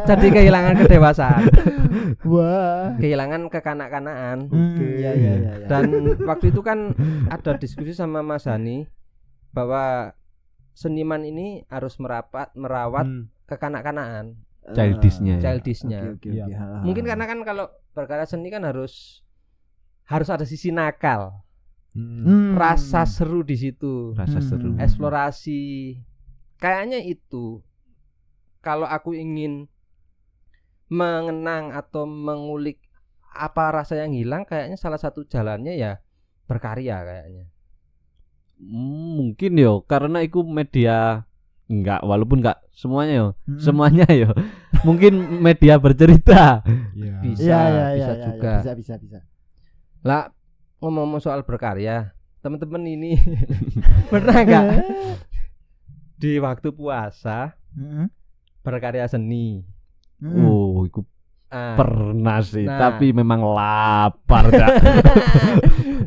Speaker 2: Jadi kehilangan kedewasaan.
Speaker 3: Wah.
Speaker 2: Kehilangan kekanak-kanakan.
Speaker 3: Iya.
Speaker 2: Dan waktu itu kan ada diskusi sama Mas Hani bahwa seniman ini harus merawat kekanak-kanaan, childishnya.
Speaker 3: Oke.
Speaker 2: Mungkin karena kan kalau berkarya seni kan harus ada sisi nakal. Rasa seru di situ.
Speaker 1: Rasa seru.
Speaker 2: Eksplorasi. Kayaknya itu. Kalau aku ingin mengenang atau mengulik apa rasa yang hilang, kayaknya salah satu jalannya ya berkarya kayaknya.
Speaker 1: Mungkin yo karena itu media walaupun enggak semuanya yo. Semuanya yo. Mungkin media bercerita.
Speaker 2: Bisa juga.
Speaker 3: Bisa.
Speaker 2: Lah ngomong soal berkarya, teman-teman ini pernah enggak di waktu puasa berkarya seni?
Speaker 1: Oh, itu pernah sih, tapi memang lapar dah.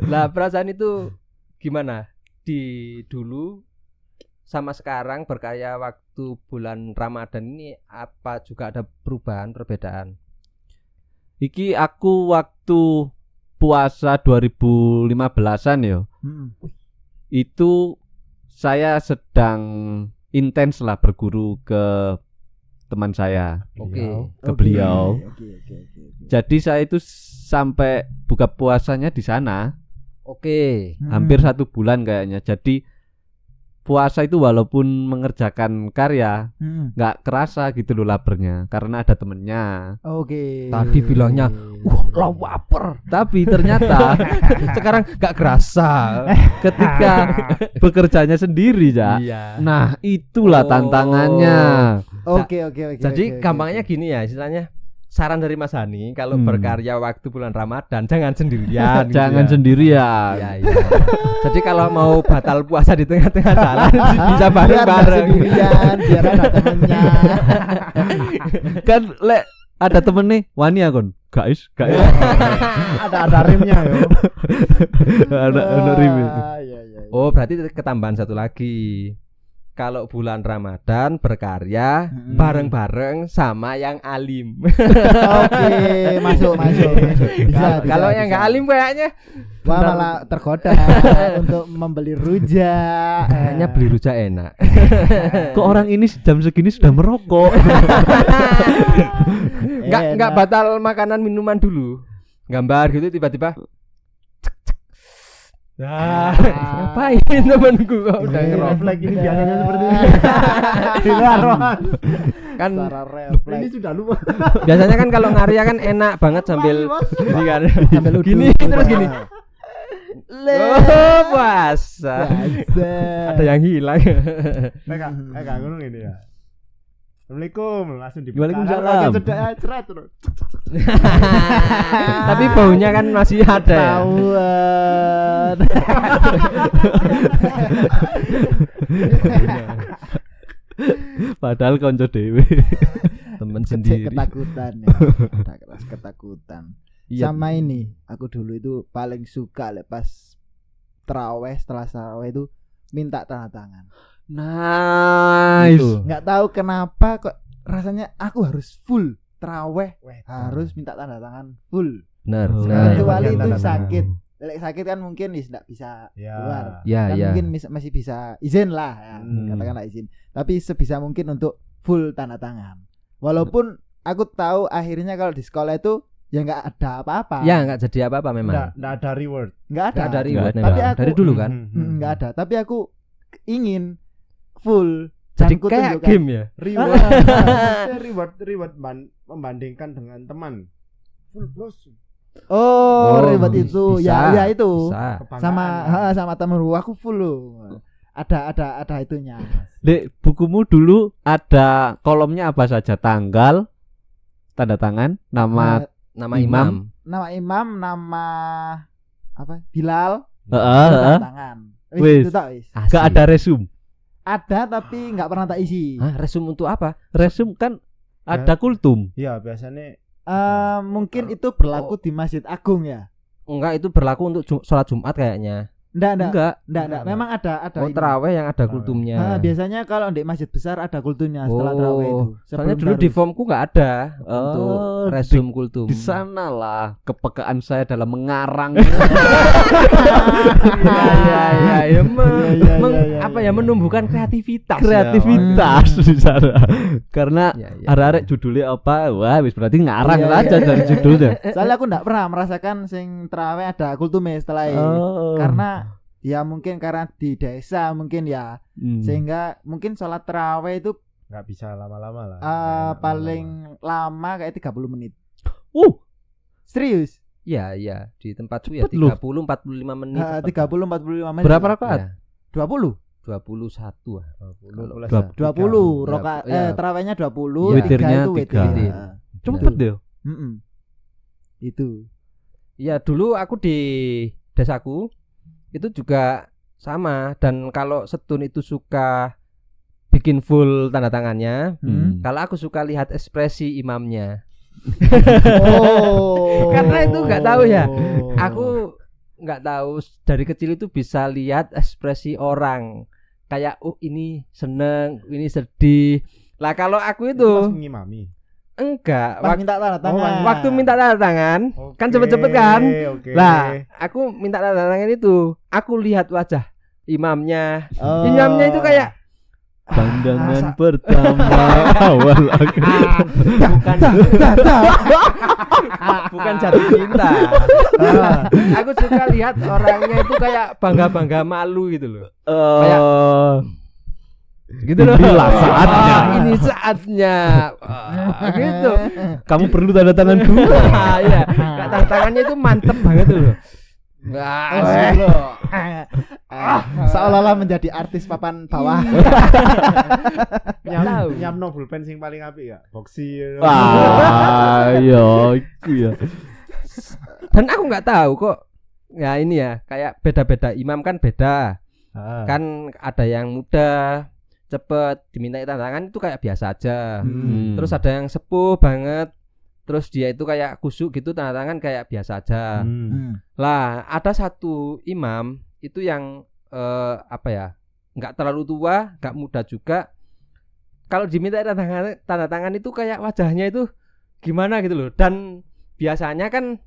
Speaker 2: Lah perasaan itu gimana? Di dulu sama sekarang berkarya waktu bulan Ramadan ini apa juga ada perubahan, perbedaan?
Speaker 1: Iki aku waktu puasa 2015-an yo. Itu saya sedang intens lah berguru ke teman saya. Ke beliau. Jadi saya itu sampai buka puasanya di sana. Hampir 1 bulan kayaknya. Jadi puasa itu walaupun mengerjakan karya nggak kerasa gitu loh laparnya karena ada temennya.
Speaker 2: Tadi bilangnya lapar,
Speaker 1: tapi ternyata
Speaker 2: sekarang nggak kerasa
Speaker 1: ketika bekerjanya sendiri ya. Nah itulah tantangannya.
Speaker 3: Oke.
Speaker 2: Jadi gampangnya gini ya istilahnya. Saran dari Mas Hani kalau berkarya waktu bulan Ramadan jangan sendirian.
Speaker 1: Jangan sendirian.
Speaker 2: Iya. Jadi kalau mau batal puasa di tengah-tengah jalan bisa bareng-bareng.
Speaker 3: Sendirian biar ada temennya.
Speaker 1: Kan lek ada temen nih wani akon. Guys.
Speaker 4: ada rimnya yo.
Speaker 1: Ada rimnya.
Speaker 2: Oh, berarti ketambahan satu lagi. Kalau bulan Ramadan berkarya bareng-bareng sama yang alim.
Speaker 3: Oke, masuk. Bisa.
Speaker 2: Kalau yang nggak alim kayaknya
Speaker 3: malah tergoda untuk membeli rujak.
Speaker 2: Kayaknya beli rujak enak.
Speaker 1: Kok orang ini jam segini sudah merokok?
Speaker 2: Nggak batal makanan minuman dulu. Gambar gitu tiba-tiba. Ngapain temanku kok udah
Speaker 4: refleks ini biasanya seperti ini.
Speaker 2: Kan
Speaker 4: ini sudah lupa.
Speaker 2: Biasanya kan kalau ngarya kan enak banget sambil
Speaker 3: sambil
Speaker 2: gini terus gini. Puasa. Ada yang hilang.
Speaker 4: Enggak ngono ini ya. Assalamualaikum langsung dibuka.
Speaker 1: Waalaikumsalam.
Speaker 4: Ceret terus.
Speaker 2: Tapi baunya kan masih ada.
Speaker 3: Tahuan.
Speaker 1: Padahal konco dhewe.
Speaker 2: Temen sendiri.
Speaker 3: Ketakutan ya. Ada keras ketakutan. Sama ini, aku dulu itu paling suka lepas tarawih, setelah tarawih itu minta tanda tangan.
Speaker 1: Nice.
Speaker 3: Nggak tahu kenapa kok rasanya aku harus full tarawih, harus minta tanda tangan full.
Speaker 2: Benar.
Speaker 3: Kecuali itu sakit. Lek sakit kan mungkin tidak bisa keluar. Mungkin masih bisa izin lah, katakanlah izin. Tapi sebisa mungkin untuk full tanda tangan. Walaupun aku tahu akhirnya kalau di sekolah itu ya nggak ada apa-apa.
Speaker 2: Ya nggak jadi apa-apa memang.
Speaker 4: Nggak ada reward.
Speaker 3: Nggak ada
Speaker 2: reward.
Speaker 3: Tapi aku,
Speaker 2: dari dulu kan.
Speaker 3: Nggak ada. Tapi aku ingin full.
Speaker 2: Jadi kayak game ya.
Speaker 4: Reward membandingkan dengan teman. Full plus.
Speaker 3: Reward itu.
Speaker 2: Bisa,
Speaker 3: ya itu.
Speaker 2: Bisa.
Speaker 3: Sama temen aku full loh. Ada itunya.
Speaker 1: Dek, bukumu dulu ada kolomnya apa saja? Tanggal, tanda tangan, nama imam,
Speaker 3: nama apa? Bilal.
Speaker 1: Heeh.
Speaker 3: Tangan.
Speaker 1: Wis. Gak ada resume.
Speaker 3: Ada tapi nggak pernah tak isi.
Speaker 2: Resume untuk apa?
Speaker 1: Resume kan ada kultum.
Speaker 4: Iya, biasanya
Speaker 3: mungkin itu berlaku di Masjid Agung ya.
Speaker 2: Enggak, itu berlaku untuk sholat Jumat kayaknya.
Speaker 3: Enggak.
Speaker 2: Enggak.
Speaker 3: Memang ada
Speaker 2: Oh,
Speaker 3: ini.
Speaker 2: terawih yang ada kultumnya.
Speaker 3: Biasanya kalau di masjid besar ada kultumnya setelah terawih itu.
Speaker 2: Soalnya dulu
Speaker 3: Sebelum
Speaker 2: di formku nggak ada untuk resum kultum.
Speaker 1: Di sanalah kepekaan saya dalam mengarang.
Speaker 2: Iya. Apa ya, menumbuhkan kreativitas
Speaker 1: Di sana. Karena
Speaker 2: Ya.
Speaker 1: arek-arek judulnya apa? Wah, wis berarti ngarang aja dari judulnya.
Speaker 3: Soalnya aku enggak pernah merasakan sing terawih ada kultumnya setelah itu. Karena ya mungkin karena di desa mungkin ya sehingga mungkin sholat terawih itu
Speaker 4: nggak bisa lama-lama lah.
Speaker 3: Paling lama kayak 30 menit. Serius?
Speaker 2: Iya, di tempatku ya
Speaker 1: Cepet loh.
Speaker 2: 30-45 menit.
Speaker 3: 30-45 menit.
Speaker 1: Berapa rakaat?
Speaker 2: Ya,
Speaker 3: 20.
Speaker 2: 21.
Speaker 3: 20 rakaat
Speaker 2: Ya.
Speaker 3: terawihnya 20,
Speaker 1: Witirnya
Speaker 3: 3 itu
Speaker 1: 3.
Speaker 3: witir.
Speaker 1: Cepet deh.
Speaker 3: Itu.
Speaker 2: Ya, dulu aku di desaku itu juga sama, dan kalau setun itu suka bikin full tanda tangannya. Kalau aku suka lihat ekspresi imamnya. Karena itu nggak tahu ya. Aku nggak tahu, dari kecil itu bisa lihat ekspresi orang. Kayak ini seneng, ini sedih. Lah kalau aku itu
Speaker 4: Mas mengimami.
Speaker 2: enggak,
Speaker 3: Pas minta tanda tangan.
Speaker 2: waktu minta tanda tangan kan cepet-cepet kan. Lah, aku minta tanda tangan itu, aku lihat wajah imamnya. Imamnya itu kayak
Speaker 1: Pandangan pertama awal
Speaker 2: bukan jatuh cinta. Aku suka lihat orangnya itu kayak bangga-bangga malu gitu loh. Kayak gitu loh.
Speaker 1: Inilah saatnya.
Speaker 2: Ini saatnya. Gitu.
Speaker 1: Kamu perlu tanda tangan dulu.
Speaker 2: Iya, tanda tangannya itu mantep banget tuh loh.
Speaker 3: Seolah-olah menjadi artis papan bawah.
Speaker 4: Nyam novel pen sing paling apik ya. Boxy.
Speaker 1: Iya, iku ya.
Speaker 2: Dan aku nggak tahu kok. Ya ini ya, kayak beda-beda imam kan beda. Kan ada yang muda, cepet diminta tanda tangan itu kayak biasa aja. Terus ada yang sepuh banget, terus dia itu kayak kusuk gitu, tanda tangan kayak biasa aja. Lah ada satu imam itu yang nggak terlalu tua, nggak muda juga. Kalau diminta tanda tangan itu kayak wajahnya itu gimana gitu loh. Dan biasanya kan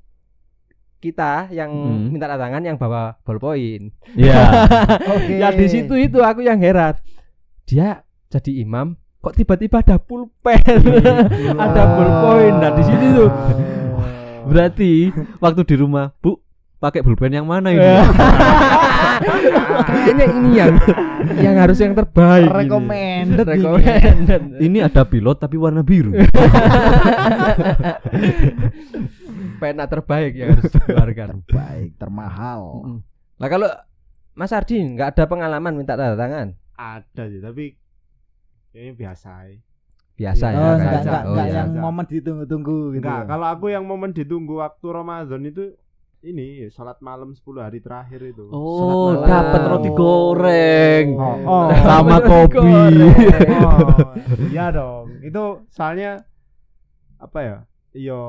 Speaker 2: kita yang minta tanda tangan yang bawa ballpoint.
Speaker 1: Iya.
Speaker 2: Ya di situ itu aku yang heran. Dia jadi imam kok tiba-tiba ada pulpen, ada ballpoint. Nah di situ tuh
Speaker 1: Berarti waktu di rumah, Bu, pakai pulpen yang mana ini?
Speaker 2: kayaknya ini yang harus yang terbaik.
Speaker 3: Recommended.
Speaker 1: Ini ada pilot tapi warna biru.
Speaker 2: Pena terbaik yang harus dikeluarkan.
Speaker 3: Baik, termahal.
Speaker 2: Nah kalau Mas Ardi nggak ada pengalaman minta tanda tangan?
Speaker 4: Ada sih, tapi kayaknya biasa.
Speaker 2: Biasa ya.
Speaker 3: Enggak yang momen ditunggu-tunggu gitu.
Speaker 4: Enggak, kalau aku yang momen ditunggu waktu Ramadan itu ini salat malam 10 hari terakhir itu.
Speaker 1: Oh, dapat roti goreng.
Speaker 4: Sama
Speaker 1: kopi.
Speaker 4: Iya dong. Itu soalnya apa ya? Iya,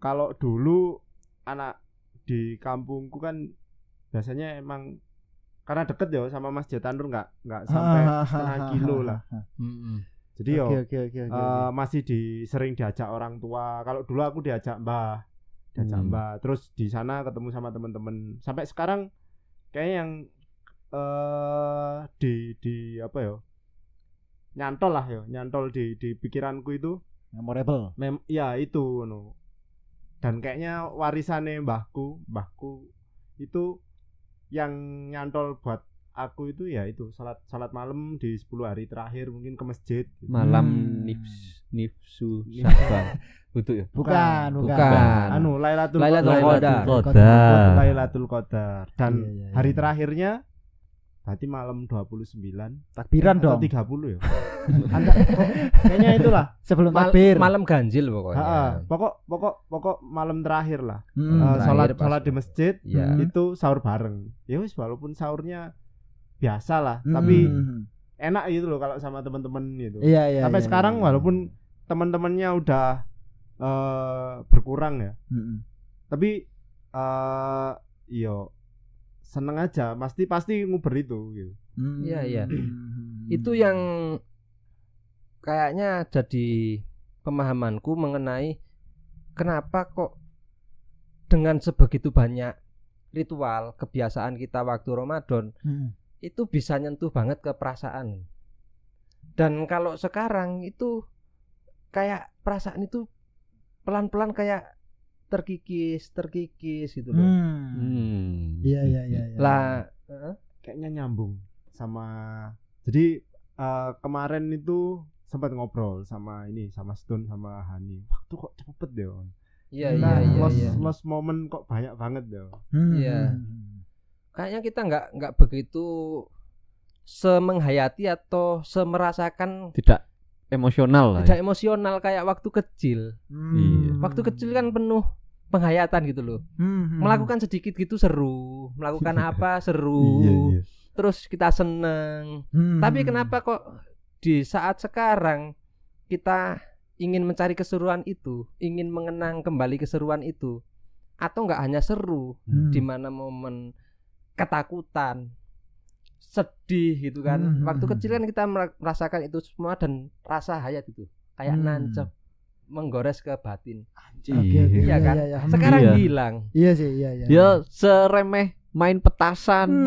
Speaker 4: kalau dulu anak di kampungku kan biasanya emang karena deket ya sama Masjid Tanur, nggak sampai setengah kilo lah. Jadi masih sering diajak orang tua. Kalau dulu aku diajak mbah, terus di sana ketemu sama teman-teman. Sampai sekarang kayak yang di apa ya, nyantol di pikiranku itu
Speaker 3: memorable.
Speaker 4: Ya itu no. Dan kayaknya warisannya mbahku itu yang nyantol buat aku itu ya itu salat malam di 10 hari terakhir mungkin ke masjid gitu.
Speaker 1: Malam nifsu Sya'ban. Betul ya?
Speaker 3: Bukan.
Speaker 4: Lailatul Qadar. Dan hari terakhirnya berarti malam 29.
Speaker 3: Takbiran dong.
Speaker 4: 30 ya. Kayaknya itulah
Speaker 3: sebelum takbir.
Speaker 2: Malam ganjil pokoknya.
Speaker 4: Pokok malam terakhir lah. Salat di masjid itu sahur bareng. Ya wis walaupun sahurnya biasa lah, tapi enak gitu loh kalau sama teman-teman gitu. Sampai sekarang walaupun teman-temannya udah berkurang ya. Tapi seneng aja, pasti nguber itu gitu.
Speaker 2: Iya. Itu yang kayaknya jadi pemahamanku mengenai kenapa kok dengan sebegitu banyak ritual kebiasaan kita waktu Ramadan itu bisa nyentuh banget ke perasaan. Dan kalau sekarang itu kayak perasaan itu pelan-pelan kayak terkikis gitu loh.
Speaker 3: Iya.
Speaker 2: Lah
Speaker 4: Kayaknya nyambung sama. Jadi kemarin itu sempat ngobrol sama Stone sama Hani. Waktu kok cepet deh.
Speaker 2: iya.
Speaker 4: Lost moment kok banyak banget deh.
Speaker 2: Iya. Kayaknya kita nggak begitu semenghayati atau semerasakan,
Speaker 1: Tidak emosional lah.
Speaker 2: tidak emosional kayak waktu kecil.
Speaker 1: Iya.
Speaker 2: Waktu kecil kan penuh penghayatan gitu loh. Melakukan sedikit gitu seru, melakukan apa seru.
Speaker 4: Iya.
Speaker 2: Terus kita seneng. Tapi kenapa kok di saat sekarang kita ingin mencari keseruan itu, ingin mengenang kembali keseruan itu, atau enggak hanya seru, di mana momen ketakutan, sedih gitu kan. Waktu kecil kan kita merasakan itu semua dan rasa hayat itu kayak nancep, menggores ke batin. Iya kan? Sekarang
Speaker 1: Iya.
Speaker 2: hilang.
Speaker 3: Iya sih, iya.
Speaker 1: Ya seremeh main petasan.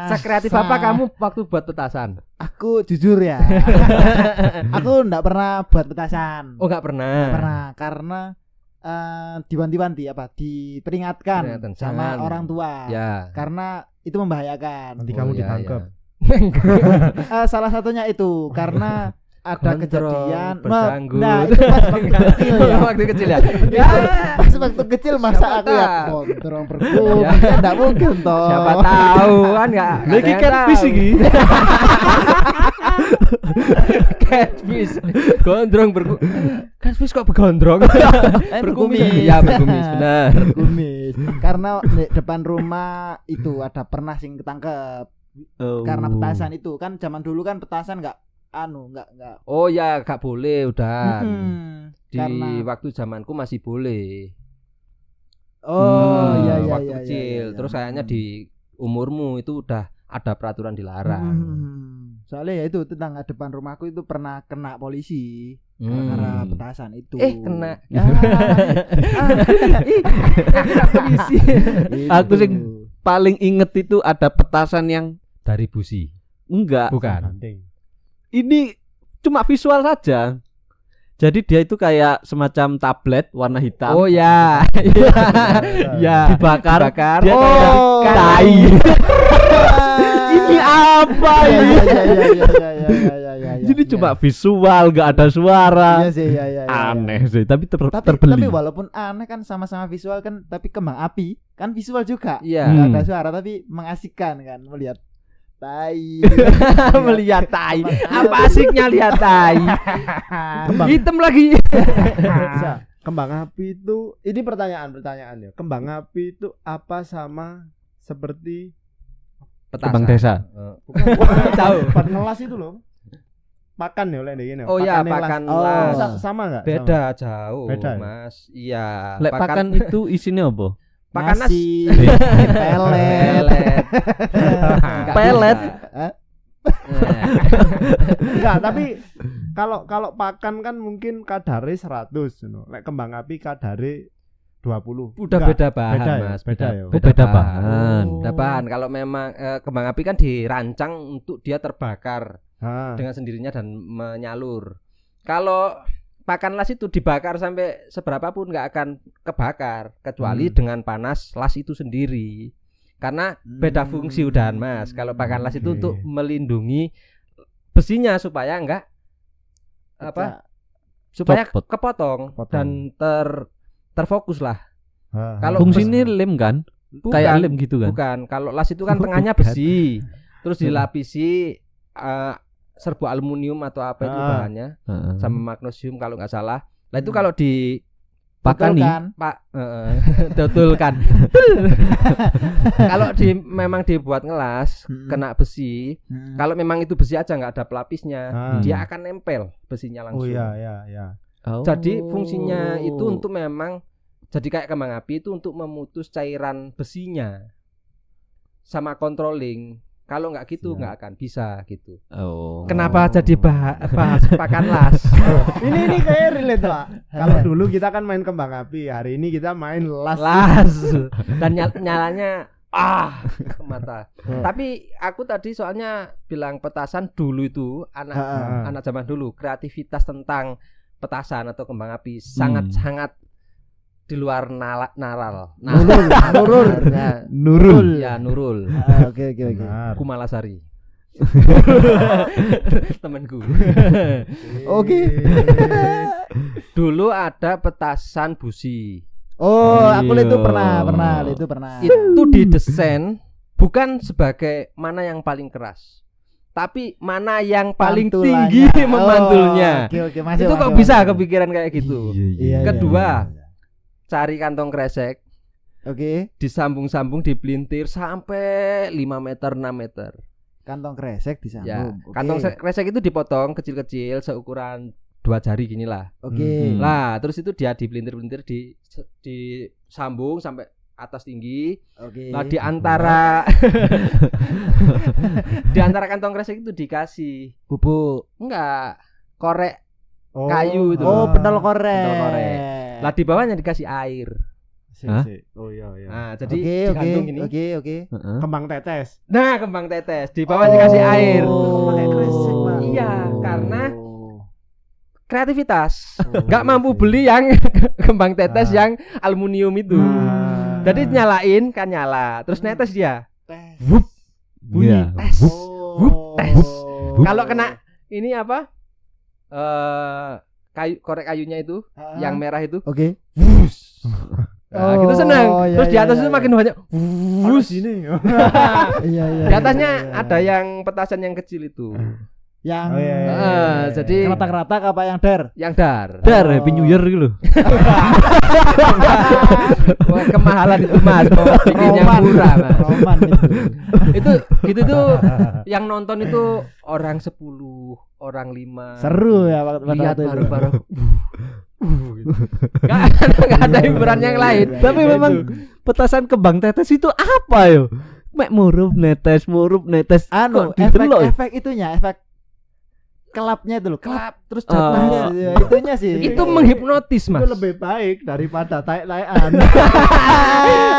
Speaker 2: Sekreatif apa kamu waktu buat petasan?
Speaker 3: Aku jujur ya. Aku enggak pernah buat petasan.
Speaker 2: Oh, enggak pernah.
Speaker 3: Nggak pernah karena diwanti-wanti diperingatkan
Speaker 2: Peringatan,
Speaker 3: sama
Speaker 2: jangan.
Speaker 3: orang tua.
Speaker 2: Ya.
Speaker 3: Karena itu membahayakan.
Speaker 4: Nanti kamu ditangkap.
Speaker 3: Salah satunya itu karena ada
Speaker 2: Gondrong,
Speaker 3: kejadian.
Speaker 2: berjanggut.
Speaker 3: Nah, itu pas waktu kecil ya.
Speaker 2: Waktu kecil ya.
Speaker 3: Ya, pas waktu kecil masa
Speaker 2: Siapa
Speaker 3: aku ya
Speaker 2: tahu.
Speaker 3: kontrong berkup.
Speaker 2: Ya.
Speaker 3: Ya enggak mungkin toh.
Speaker 2: Siapa tahu kan enggak.
Speaker 1: Lagi catfish iki.
Speaker 2: Catfish. Gondrong catfish kok begondrong?
Speaker 3: Berkumis.
Speaker 2: Ya, berkumis benar.
Speaker 3: Berkumis. Karena di depan rumah itu ada pernah sing ketangkep karena petasan itu kan zaman dulu kan petasan enggak.
Speaker 2: Oh ya, gak boleh udah. Di
Speaker 3: Karena
Speaker 2: waktu zamanku masih boleh.
Speaker 3: iya
Speaker 2: Waktu kecil. Terus kayaknya di umurmu itu udah ada peraturan dilarang.
Speaker 3: Soalnya ya itu tetangga depan rumahku itu pernah kena polisi karena petasan itu.
Speaker 2: Kena.
Speaker 3: Polisi.
Speaker 1: Aku sing paling inget itu ada petasan yang
Speaker 2: Dari busi.
Speaker 1: enggak.
Speaker 2: Bukan.
Speaker 1: Ini cuma visual saja. Jadi dia itu kayak semacam tablet warna hitam.
Speaker 2: Oh ya. Ya.
Speaker 1: Dibakar. Dia
Speaker 3: Oh,
Speaker 1: kayak tai. Ini apa ini?
Speaker 3: Iya.
Speaker 1: Jadi cuma visual, nggak ada suara.
Speaker 3: Iya sih, iya.
Speaker 1: Aneh sih, tapi
Speaker 3: Tapi
Speaker 1: terbeli.
Speaker 3: walaupun aneh kan sama-sama visual kan, tapi kembang api kan visual juga.
Speaker 2: Iya.
Speaker 3: Nggak ada suara tapi mengasihkan kan melihat tai.
Speaker 2: Melihat tai. Apa asiknya lihat tai? Hitam lagi.
Speaker 4: Bisa. Kembang api itu, ini pertanyaan ya. Kembang api itu apa sama seperti
Speaker 1: Kembang desa.
Speaker 2: Tahu.
Speaker 4: Ngelas itu loh. Pakan ya oleh ini.
Speaker 2: Oh ya, pakan las.
Speaker 4: Sama enggak?
Speaker 2: Beda jauh,
Speaker 4: Beda ya?
Speaker 2: Mas. Iya.
Speaker 1: Lek pakan itu isinya apa?
Speaker 2: pakan
Speaker 3: nasi,
Speaker 2: nasi.
Speaker 3: pelet.
Speaker 2: Nggak
Speaker 1: Pelet.
Speaker 2: bisa.
Speaker 4: Enggak, tapi kalau pakan kan mungkin kadare 100 Lek kembang api kadare 20.
Speaker 2: Udah
Speaker 4: Enggak,
Speaker 2: beda bahan,
Speaker 4: beda ya?
Speaker 2: Mas.
Speaker 4: Beda ya?
Speaker 1: Oh, beda bahan.
Speaker 2: Beda bahan. Kalau memang kembang api kan dirancang untuk dia terbakar dengan sendirinya dan menyalur. Kalau pakan las itu dibakar sampai seberapa pun nggak akan kebakar kecuali dengan panas las itu sendiri. Karena beda fungsi udahan, Mas. Kalau pakan las itu untuk melindungi besinya supaya enggak supaya
Speaker 1: Copot.
Speaker 2: kepotong dan terfokus lah. Kalau
Speaker 1: fungsinya lem kan? Kayak lem gitu kan?
Speaker 2: Bukan. Kalau las itu kan tengahnya besi, terus dilapisi serbuk aluminium atau apa itu bahannya sama magnesium kalau nggak salah. Nah itu kalau di
Speaker 1: pakani
Speaker 2: tutulkan. Kalau memang dibuat ngelas kena besi, kalau memang itu besi aja nggak ada pelapisnya, dia akan nempel besinya langsung.
Speaker 4: Oh iya.
Speaker 1: Oh.
Speaker 2: Jadi fungsinya itu untuk memang jadi kayak kembang api itu untuk memutus cairan besinya sama controlling. Kalau nggak gitu nggak akan bisa gitu.
Speaker 1: Oh.
Speaker 2: Kenapa jadi bahas pakan las?
Speaker 4: Ini kayak relate Pak. Kalau dulu kita kan main kembang api, hari ini kita main las.
Speaker 2: Dan nyalanya ke mata. Tapi aku tadi soalnya bilang petasan dulu itu anak zaman dulu kreativitas tentang petasan atau kembang api sangat di luar naral.
Speaker 3: Nurul.
Speaker 2: Ya, Nurul.
Speaker 3: Oke.
Speaker 2: Kumalasari. Temanku.
Speaker 3: Oke.
Speaker 2: Dulu ada petasan busi.
Speaker 3: Oh, aku itu pernah.
Speaker 2: Itu didesain bukan sebagai mana yang paling keras, tapi mana yang paling tinggi memantulnya.
Speaker 3: Oke,
Speaker 2: itu kok bisa kepikiran kayak gitu.
Speaker 3: Iya,
Speaker 2: Kedua, cari kantong kresek.
Speaker 3: Oke.
Speaker 2: Disambung-sambung, dipelintir sampai 5 meter, 6 meter.
Speaker 3: Kantong kresek disambung.
Speaker 2: Ya, kantong kresek itu dipotong kecil-kecil seukuran 2 jari gini lah.
Speaker 3: Oke.
Speaker 2: Lah, terus itu dia dipelintir-pelintir, disambung sampai atas tinggi.
Speaker 3: Oke.
Speaker 2: Nah, di antara di antara kantong kresek itu dikasih
Speaker 3: bubuk.
Speaker 2: Enggak, korek kayu itu.
Speaker 3: Oh, pentol korek.
Speaker 2: Lah di bawahnya dikasih air.
Speaker 4: Oh iya.
Speaker 2: Nah, jadi digantung gini.
Speaker 3: Oke.
Speaker 4: Kembang tetes.
Speaker 2: Nah, kembang tetes di bawah dikasih air.
Speaker 3: Pakai kresek, Bang.
Speaker 2: Iya, karena kreativitas. Enggak mampu beli yang kembang tetes yang aluminium itu. Jadi nyalain kan nyala, terus netes dia. Wup. Bunyi tes. Wup, tes. Kalau kena ini apa? Korek kayunya itu yang merah itu.
Speaker 3: Oke.
Speaker 2: Wus. Nah, gitu senang. Terus di atas itu makin banyak.
Speaker 4: Wus ini.
Speaker 3: Iya.
Speaker 2: Di atasnya ada yang petasan yang kecil itu.
Speaker 3: Yang
Speaker 2: jadi
Speaker 3: rata-rata apa yang dar?
Speaker 2: Yang dar.
Speaker 1: Happy New Year gitu loh.
Speaker 2: Wah, kemahalan itu Mas, mau bikin yang murah Mas.
Speaker 3: Roman
Speaker 2: itu gitu tuh yang nonton itu orang 10, orang 5.
Speaker 3: Seru ya
Speaker 2: lihat bareng-bareng. Gak ada hiburan yang lain.
Speaker 1: Tapi memang petasan kembang tetes itu apa yo? Mek murup netes.
Speaker 3: Anu, efek itunya, efek kelapnya itu loh, kelap terus jatuhnya itunya sih.
Speaker 2: Itu menghipnotis Mas.
Speaker 4: Itu lebih baik daripada taek-taekan.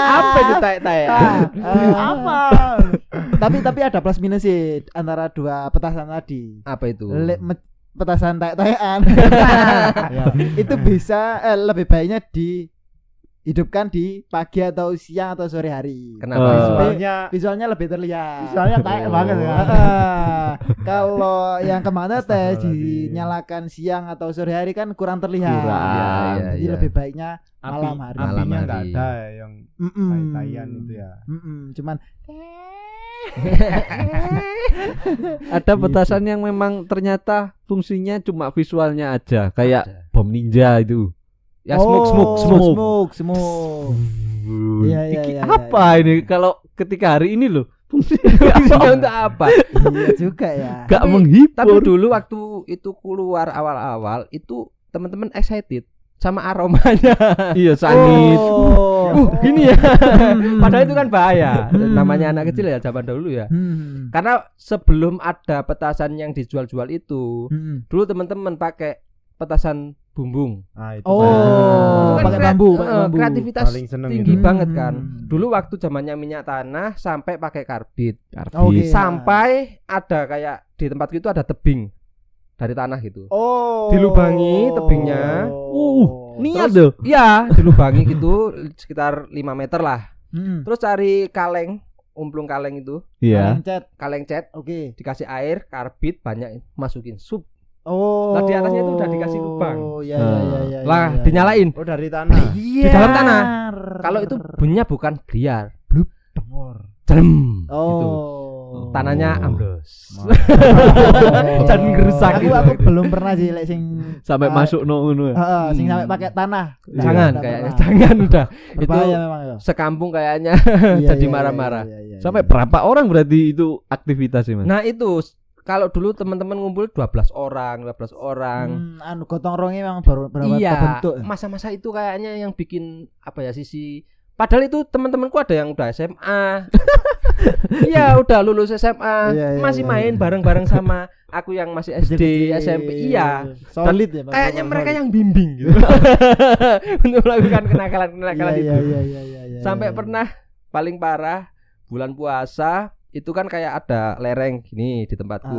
Speaker 2: Apa itu taek-taekan?
Speaker 3: Apa? Tapi ada plus minus sih antara dua petasan tadi.
Speaker 2: Apa itu?
Speaker 3: Petasan taek-taekan. Itu bisa lebih baiknya dihidupkan di pagi atau siang atau sore hari.
Speaker 2: Kenapa?
Speaker 3: Visualnya lebih terlihat.
Speaker 4: Visualnya taek banget kan.
Speaker 3: Kalau yang kemana teh dinyalakan siang atau sore hari kan kurang terlihat. Jadi lebih baiknya malam hari.
Speaker 4: Apinya nggak ada yang tai-taian itu ya.
Speaker 3: Cuman
Speaker 1: ada petasan yang memang ternyata fungsinya cuma visualnya aja, kayak bom ninja itu.
Speaker 2: Ya smoke.
Speaker 3: Iya.
Speaker 1: Apa ini kalau ketika hari ini loh
Speaker 2: fungsinya untuk apa?
Speaker 3: Iya juga ya.
Speaker 1: Gak menghibur.
Speaker 2: Tapi dulu waktu itu keluar awal-awal itu teman-teman excited sama aromanya.
Speaker 1: Iya, sangit.
Speaker 2: Gini ya. Padahal itu kan bahaya. Namanya anak kecil ya zaman dulu ya. Karena sebelum ada petasan yang dijual-jual itu, dulu teman-teman pakai petasan bumbung.
Speaker 4: Itu
Speaker 3: pakai bambu.
Speaker 2: Kreativitas tinggi
Speaker 3: gitu.
Speaker 2: banget kan. Dulu waktu zamannya minyak tanah sampai pakai karbit. Sampai ada kayak di tempatku itu ada tebing dari tanah gitu. Dilubangi tebingnya.
Speaker 1: Niat tuh.
Speaker 2: Iya, dilubangi gitu sekitar 5 meter lah. Terus cari kaleng, umplung kaleng itu.
Speaker 1: Iya.
Speaker 2: Kaleng cat.
Speaker 3: Oke.
Speaker 2: Dikasih air, karbit banyak, masukin sup.
Speaker 3: Oh.
Speaker 2: Lah di atasnya itu udah dikasih lubang.
Speaker 3: Oh iya.
Speaker 2: Lah dinyalain.
Speaker 4: Oh dari tanah.
Speaker 2: Di dalam tanah. Kalau itu bunyinya bukan bliar. Blup. Celem. Gitu. Tanahnya ambles. Dan gerusak.
Speaker 3: Aku belum pernah sih lek sing
Speaker 1: sampai masuk ngono.
Speaker 3: Sing sampai pakai tanah.
Speaker 2: Jangan kayaknya. Jangan udah.
Speaker 3: Berbahaya memang itu.
Speaker 2: Sekampung kayaknya jadi marah-marah.
Speaker 1: Sampai berapa orang berarti itu aktivitasnya Mas?
Speaker 2: Nah itu kalau dulu teman-teman ngumpul 12 orang.
Speaker 3: Anu gotong royongnya memang baru terbentuk.
Speaker 2: Masa-masa itu kayaknya yang bikin apa ya sisi. Padahal itu teman-temanku ada yang udah SMA. Iya, udah lulus SMA, masih main bareng-bareng sama aku yang masih SD, SMP. Iya.
Speaker 3: Solid ya,
Speaker 2: kayaknya mereka yang bimbing gitu. Untuk melakukan kenakalan-kenakalan itu.
Speaker 3: Iya.
Speaker 2: Sampai pernah paling parah bulan puasa itu kan kayak ada lereng gini di tempatku.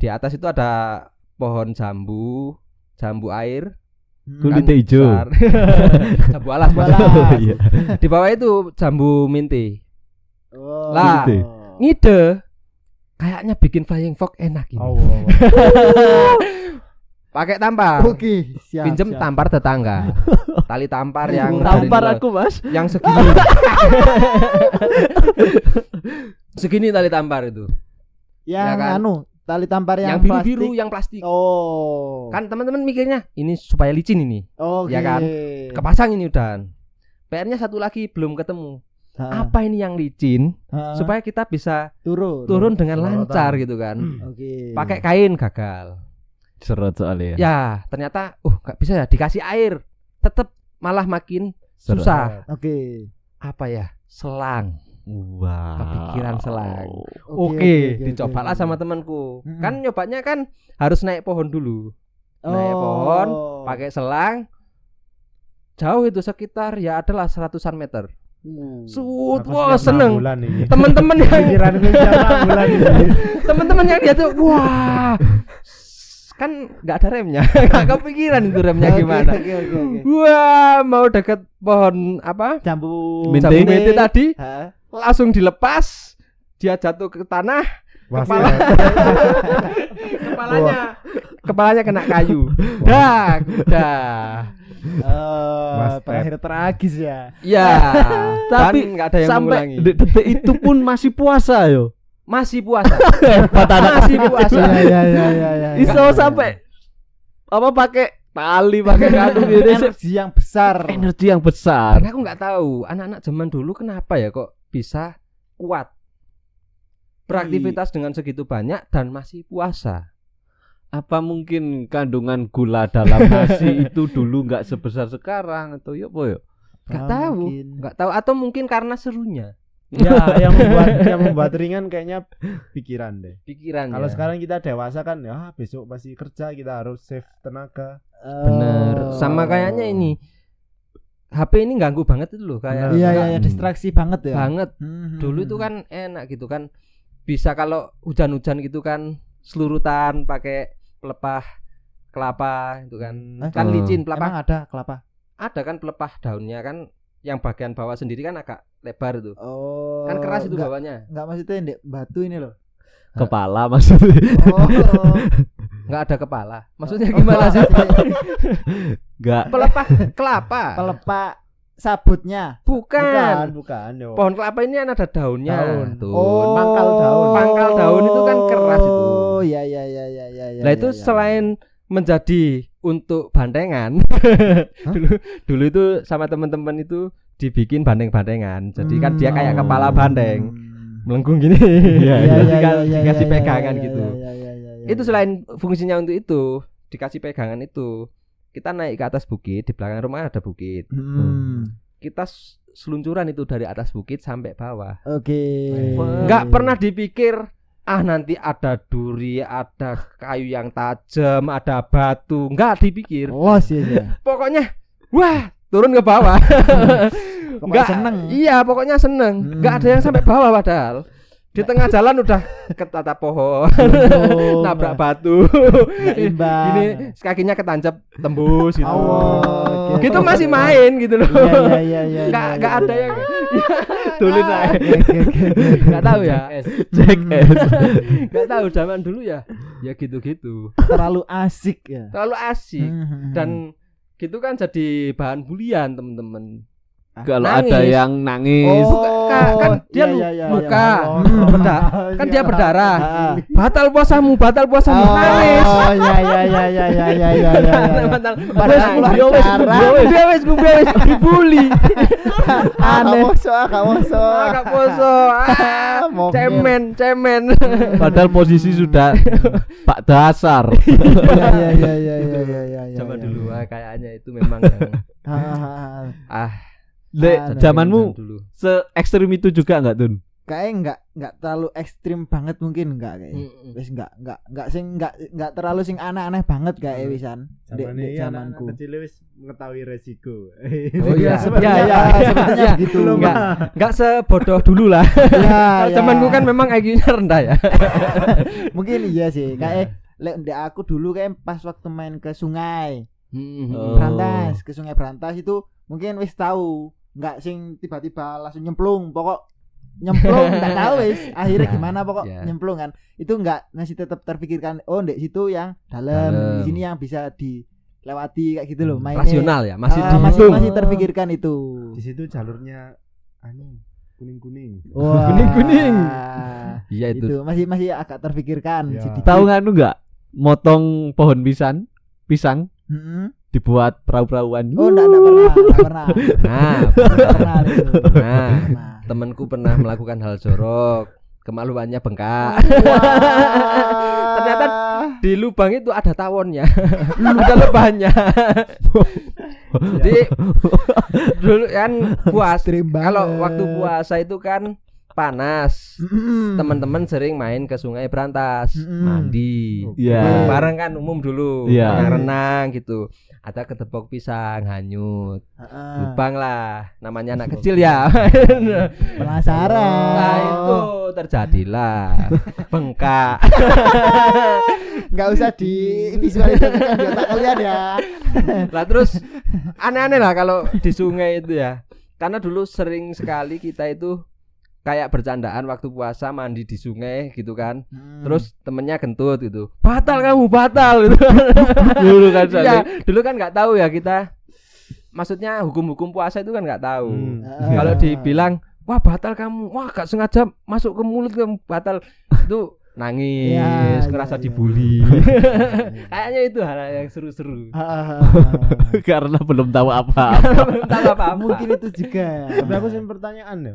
Speaker 2: Di atas itu ada pohon jambu air.
Speaker 1: Kulit hijau.
Speaker 2: Jambu alas. Di bawah itu jambu minti. Lah, ngide kayaknya bikin flying fox enak ini. Pakai tampar.
Speaker 3: Oke, siap.
Speaker 2: Pinjem tampar tetangga. Tali tampar yang
Speaker 1: tampar aku, Mas.
Speaker 2: Yang segini. Segini tali tampar itu.
Speaker 3: Yang
Speaker 2: ya kan?
Speaker 3: Tali tampar yang
Speaker 2: biru-biru yang plastik. Kan teman-teman mikirnya ini supaya licin ini. Ya kan? Kepasang ini udah. PR-nya satu lagi belum ketemu. Apa ini yang licin supaya kita bisa turun dengan lancar gitu kan. Pakai kain gagal.
Speaker 1: Serot soalnya.
Speaker 2: Ya, ternyata nggak bisa ya dikasih air. Tetap malah makin susah. Apa ya? Selang.
Speaker 1: Wow.
Speaker 2: Kepikiran selang. Oke, dicobalah sama temanku. Kan nyobanya kan harus naik pohon dulu. Naik pohon, pakai selang. Jauh itu sekitar ya adalah 100-an meter. Seneng. Teman-teman yang teman-teman yang dia tuh wah. Kan nggak ada remnya, nggak kepikiran itu remnya gimana. Wah, mau deket pohon apa?
Speaker 3: Jambu
Speaker 2: minti tadi. Langsung dilepas, dia jatuh ke tanah, kepalanya kena kayu. Dah.
Speaker 3: Berakhir tragis ya.
Speaker 2: Iya. Tapi nggak ada yang
Speaker 1: sampai
Speaker 2: mengulangi.
Speaker 1: detik itu pun masih puasa yo.
Speaker 2: Masih puasa.
Speaker 1: Masih
Speaker 2: puasa.
Speaker 3: Ya.
Speaker 1: Iso sampai apa pakai tali pakai kandung
Speaker 3: energi yang besar.
Speaker 2: Karena aku nggak tahu anak-anak zaman dulu kenapa ya kok bisa kuat beraktivitas dengan segitu banyak dan masih puasa.
Speaker 1: Apa mungkin kandungan gula dalam nasi itu dulu nggak sebesar sekarang atau ya apa ya?
Speaker 2: Nggak tahu atau mungkin karena serunya.
Speaker 4: Ya, yang membuat ringan kayaknya pikiran deh. Kalau sekarang kita dewasa kan ya besok masih kerja, kita harus save tenaga.
Speaker 2: Bener. Sama kayaknya ini HP ini ganggu banget itu loh kayak.
Speaker 3: Iya, distraksi banget ya.
Speaker 2: Banget. Dulu itu kan enak gitu kan. Bisa kalau hujan-hujan gitu kan selurutan pakai pelepah kelapa itu kan. Kan licin pelepah.
Speaker 3: Emang ada kelapa?
Speaker 2: Ada kan pelepah daunnya kan yang bagian bawah sendiri kan agak lebar itu. Kan keras itu bawahnya.
Speaker 3: Enggak maksudnya ndek batu ini loh.
Speaker 1: Kepala maksudnya.
Speaker 2: Enggak ada kepala. Maksudnya gimana sih?
Speaker 1: Enggak.
Speaker 2: Pelepah kelapa.
Speaker 3: Pelepah sabutnya.
Speaker 2: Bukan
Speaker 4: yo.
Speaker 2: Pohon kelapa ini kan ada daunnya.
Speaker 3: Pangkal
Speaker 2: daun itu kan keras itu.
Speaker 3: Oh, iya.
Speaker 2: Nah, itu selain menjadi untuk bandengan. dulu itu sama teman-teman itu dibikin bandeng-bandengan. Jadi kan dia kayak kepala bandeng. Melengkung gini. Dikasih pegangan gitu. Itu selain fungsinya untuk itu, dikasih pegangan itu. Kita naik ke atas bukit, di belakang rumah ada bukit. Kita seluncuran itu dari atas bukit sampai bawah. Enggak pernah dipikir nanti ada duri, ada kayu yang tajam, ada batu. Enggak dipikir. Pokoknya wah, turun ke bawah. Enggak seneng. Iya, pokoknya seneng. Enggak ada yang sampai bawah padahal. Di tengah jalan udah ketata pohon, nabrak batu, gini kakinya ketancap tembus gitu. Gitu masih main gitu loh. Nggak ada yang tulis aja. Nggak tahu ya.
Speaker 1: Cek
Speaker 2: Nggak tahu zaman dulu ya gitu.
Speaker 3: Terlalu asik ya.
Speaker 2: Terlalu asik dan gitu kan jadi bahan bulian temen-temen.
Speaker 1: Kalau ada yang nangis
Speaker 2: luka kan dia luka. Kan dia berdarah.
Speaker 3: Ah.
Speaker 2: Batal puasamu nangis.
Speaker 3: Oh iya.
Speaker 2: Batal.
Speaker 3: Wes
Speaker 2: Gue dibully.
Speaker 3: Aneh. Kamu
Speaker 2: Agak poso.
Speaker 3: Mungkin.
Speaker 2: Cemen.
Speaker 1: Padahal posisi sudah Pak Dasar.
Speaker 3: Iya.
Speaker 2: Zaman dulu kayaknya itu memang yang
Speaker 1: Dek, zamanmu
Speaker 2: dulu.
Speaker 1: se ekstrim itu juga enggak, Tun?
Speaker 3: Kayaknya enggak terlalu ekstrim banget mungkin enggak kayak. Wis enggak terlalu sing aneh-aneh banget kayak wisan. Di zamanku.
Speaker 4: Kecil wis mengetahui resiko.
Speaker 2: Oh iya,
Speaker 3: sepertinya begitu.
Speaker 2: Enggak sebodoh dulu lah.
Speaker 3: Ya,
Speaker 2: Zamanku kan memang IQ-nya rendah ya.
Speaker 3: mungkin iya sih. Kayak ndek aku dulu kayak pas waktu main ke sungai
Speaker 1: Oh.
Speaker 3: Brantas, ke Sungai Brantas itu mungkin wis tahu, enggak sing tiba-tiba langsung nyemplung, pokok nyemplung enggak tahu wis akhirnya gimana pokok nyemplung kan. Itu enggak masih tetap terpikirkan ndek situ yang dalam, di sini yang bisa dilewati kayak gitu loh. Mainnya
Speaker 2: Rasional ya, masih
Speaker 3: masih terpikirkan itu.
Speaker 4: Di situ jalurnya kuning-kuning.
Speaker 3: Wah.
Speaker 2: Kuning-kuning. Iya
Speaker 3: Itu masih agak terpikirkan
Speaker 4: Ya.
Speaker 3: sedikit.
Speaker 1: Tahu nganu enggak? Motong pohon pisang dibuat perahu-perahuan.
Speaker 3: Oh, enggak pernah. Pernah itu.
Speaker 2: Nah, temanku pernah melakukan hal jorok, kemaluannya bengkak. Ternyata di lubang itu ada tawonnya, ada lebahnya. Jadi dulu kan kalau waktu puasa itu kan panas. Teman-teman sering main ke Sungai Brantas, mandi.
Speaker 1: Iya.
Speaker 2: Bareng kan umum dulu,
Speaker 1: Iya.
Speaker 2: renang gitu. Ada ketepok pisang hanyut. Lubang lah, namanya anak kecil ya.
Speaker 3: Penasaran.
Speaker 2: Nah itu terjadilah bengkak.
Speaker 3: Enggak usah divisualisasikan di otak kalian ya.
Speaker 2: Lah terus aneh-aneh lah kalau di sungai itu ya. Karena dulu sering sekali kita itu kayak bercandaan waktu puasa mandi di sungai gitu kan. Terus temennya kentut gitu. Batal kamu, batal gitu.
Speaker 1: Dulu kan
Speaker 2: Ya, dulu kan enggak tahu ya kita. Maksudnya hukum-hukum puasa itu kan enggak tahu. Kalau dibilang, "Wah, batal kamu." Wah, gak sengaja masuk ke mulut kamu, batal. Itu nangis, ngerasa dibully. Kayaknya itu hal yang seru-seru.
Speaker 1: Karena belum tahu apa-apa.
Speaker 2: Belum tahu apa-apa.
Speaker 3: Mungkin itu juga.
Speaker 4: Tapi aku sih pertanyaan ya.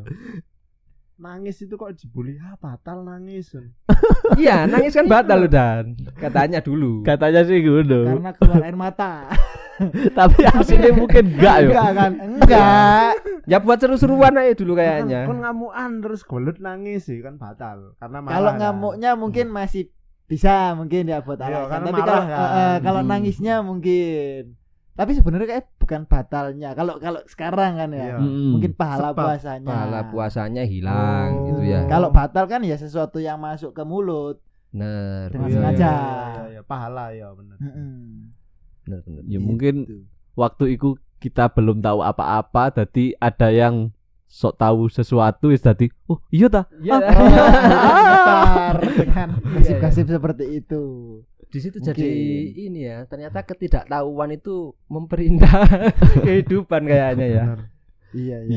Speaker 4: Nangis itu kok dibully? Batal nangis.
Speaker 2: Iya, nangis kan batal Dan. Katanya dulu.
Speaker 1: Katanya sih gitu.
Speaker 3: Karena keluar air mata.
Speaker 1: Tapi aslinya mungkin enggak ya.
Speaker 3: Enggak kan? Enggak.
Speaker 2: Ya buat seru-seruan aja dulu kayaknya.
Speaker 4: Kan ngamuan terus gelut nangis sih kan batal. Karena marah.
Speaker 3: Kalau ngamuknya mungkin masih bisa mungkin ya buat
Speaker 4: Iya,
Speaker 3: alasan.
Speaker 4: karena
Speaker 3: Tapi
Speaker 4: marah
Speaker 3: kalau nangisnya mungkin. Tapi sebenarnya kayak bukan batalnya. Kalau sekarang kan ya.
Speaker 4: Iya.
Speaker 3: Mungkin pahala
Speaker 4: Sebab
Speaker 3: puasanya.
Speaker 2: Pahala puasanya hilang gitu ya.
Speaker 3: Kalau batal kan ya sesuatu yang masuk ke mulut
Speaker 2: Bener.
Speaker 3: dengan
Speaker 4: Iya,
Speaker 3: sengaja.
Speaker 4: iya, pahala ya benar.
Speaker 2: Bener.
Speaker 1: Ya mungkin waktu itu kita belum tahu apa-apa, jadi ada yang sok tahu sesuatu wis dadi oh iya ta.
Speaker 2: Iya.
Speaker 3: Benar. Dengan gosip-gosip seperti itu.
Speaker 2: Di situ
Speaker 3: Mungkin.
Speaker 2: jadi ini ya, ternyata ketidaktahuan itu memperindah kehidupan kayaknya ya.
Speaker 1: Iya.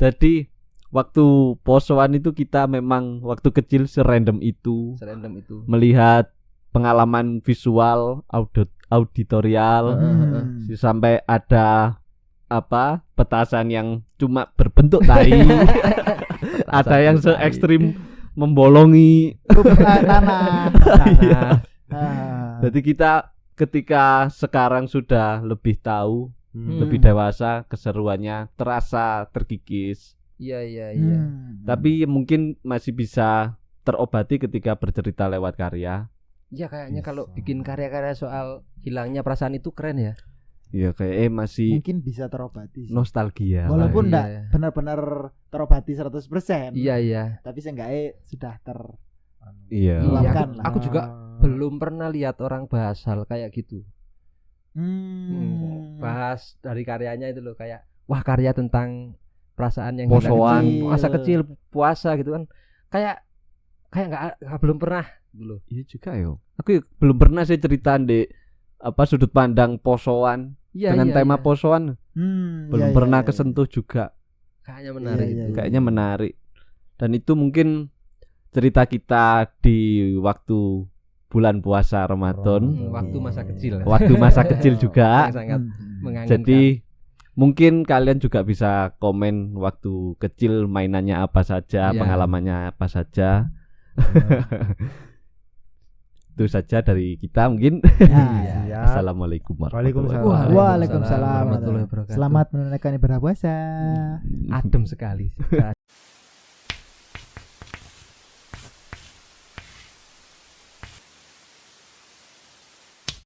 Speaker 1: Jadi waktu posoan itu kita memang waktu kecil serandom itu
Speaker 2: Serandom itu.
Speaker 1: melihat pengalaman visual, auditorial, sampai ada petasan yang cuma berbentuk tai. Ada yang se ekstrim membolongi
Speaker 3: tanah.
Speaker 1: Jadi kita ketika sekarang sudah lebih tahu, lebih dewasa, keseruannya terasa terkikis.
Speaker 2: Iya.
Speaker 1: Tapi mungkin masih bisa terobati ketika bercerita lewat karya.
Speaker 2: Iya kayaknya kalau bikin karya-karya soal hilangnya perasaan itu keren ya.
Speaker 1: Iya kayak masih
Speaker 3: Mungkin bisa terobati sih.
Speaker 1: nostalgia.
Speaker 3: Walaupun
Speaker 2: Iya.
Speaker 3: enggak benar-benar terobati 100%.
Speaker 2: Iya.
Speaker 3: Tapi seenggaknya sudah
Speaker 1: Iya.
Speaker 3: Luapkan lah.
Speaker 2: Aku juga belum pernah lihat orang bahas hal kayak gitu. Bahas dari karyanya itu loh, kayak wah karya tentang perasaan yang
Speaker 1: Posoan.
Speaker 2: hilang masa kecil, puasa gitu kan. Kayak nggak belum pernah dulu.
Speaker 1: Iya juga yo. Aku belum pernah sih cerita di sudut pandang posoan
Speaker 2: Iya,
Speaker 1: dengan
Speaker 2: iya,
Speaker 1: tema
Speaker 2: iya.
Speaker 1: posoan. Belum pernah kesentuh juga.
Speaker 2: Kayaknya menarik.
Speaker 3: Iya, iya.
Speaker 1: Kayaknya menarik. Dan itu mungkin cerita kita di waktu bulan puasa Ramadan,
Speaker 2: Waktu masa kecil.
Speaker 1: waktu masa kecil juga.
Speaker 2: Yang sangat menganginkan.
Speaker 1: Jadi mungkin kalian juga bisa komen waktu kecil mainannya apa saja,
Speaker 2: Iya.
Speaker 1: pengalamannya apa saja. Itu saja dari kita mungkin.
Speaker 3: Nah,
Speaker 4: Siap.
Speaker 1: Assalamualaikum warahmatullahi
Speaker 4: Waalaikumsalam.
Speaker 1: wabarakatuh.
Speaker 3: Waalaikumsalam
Speaker 2: warahmatullahi wabarakatuh.
Speaker 3: Selamat menunaikan ibadah puasa.
Speaker 2: Adem sekali.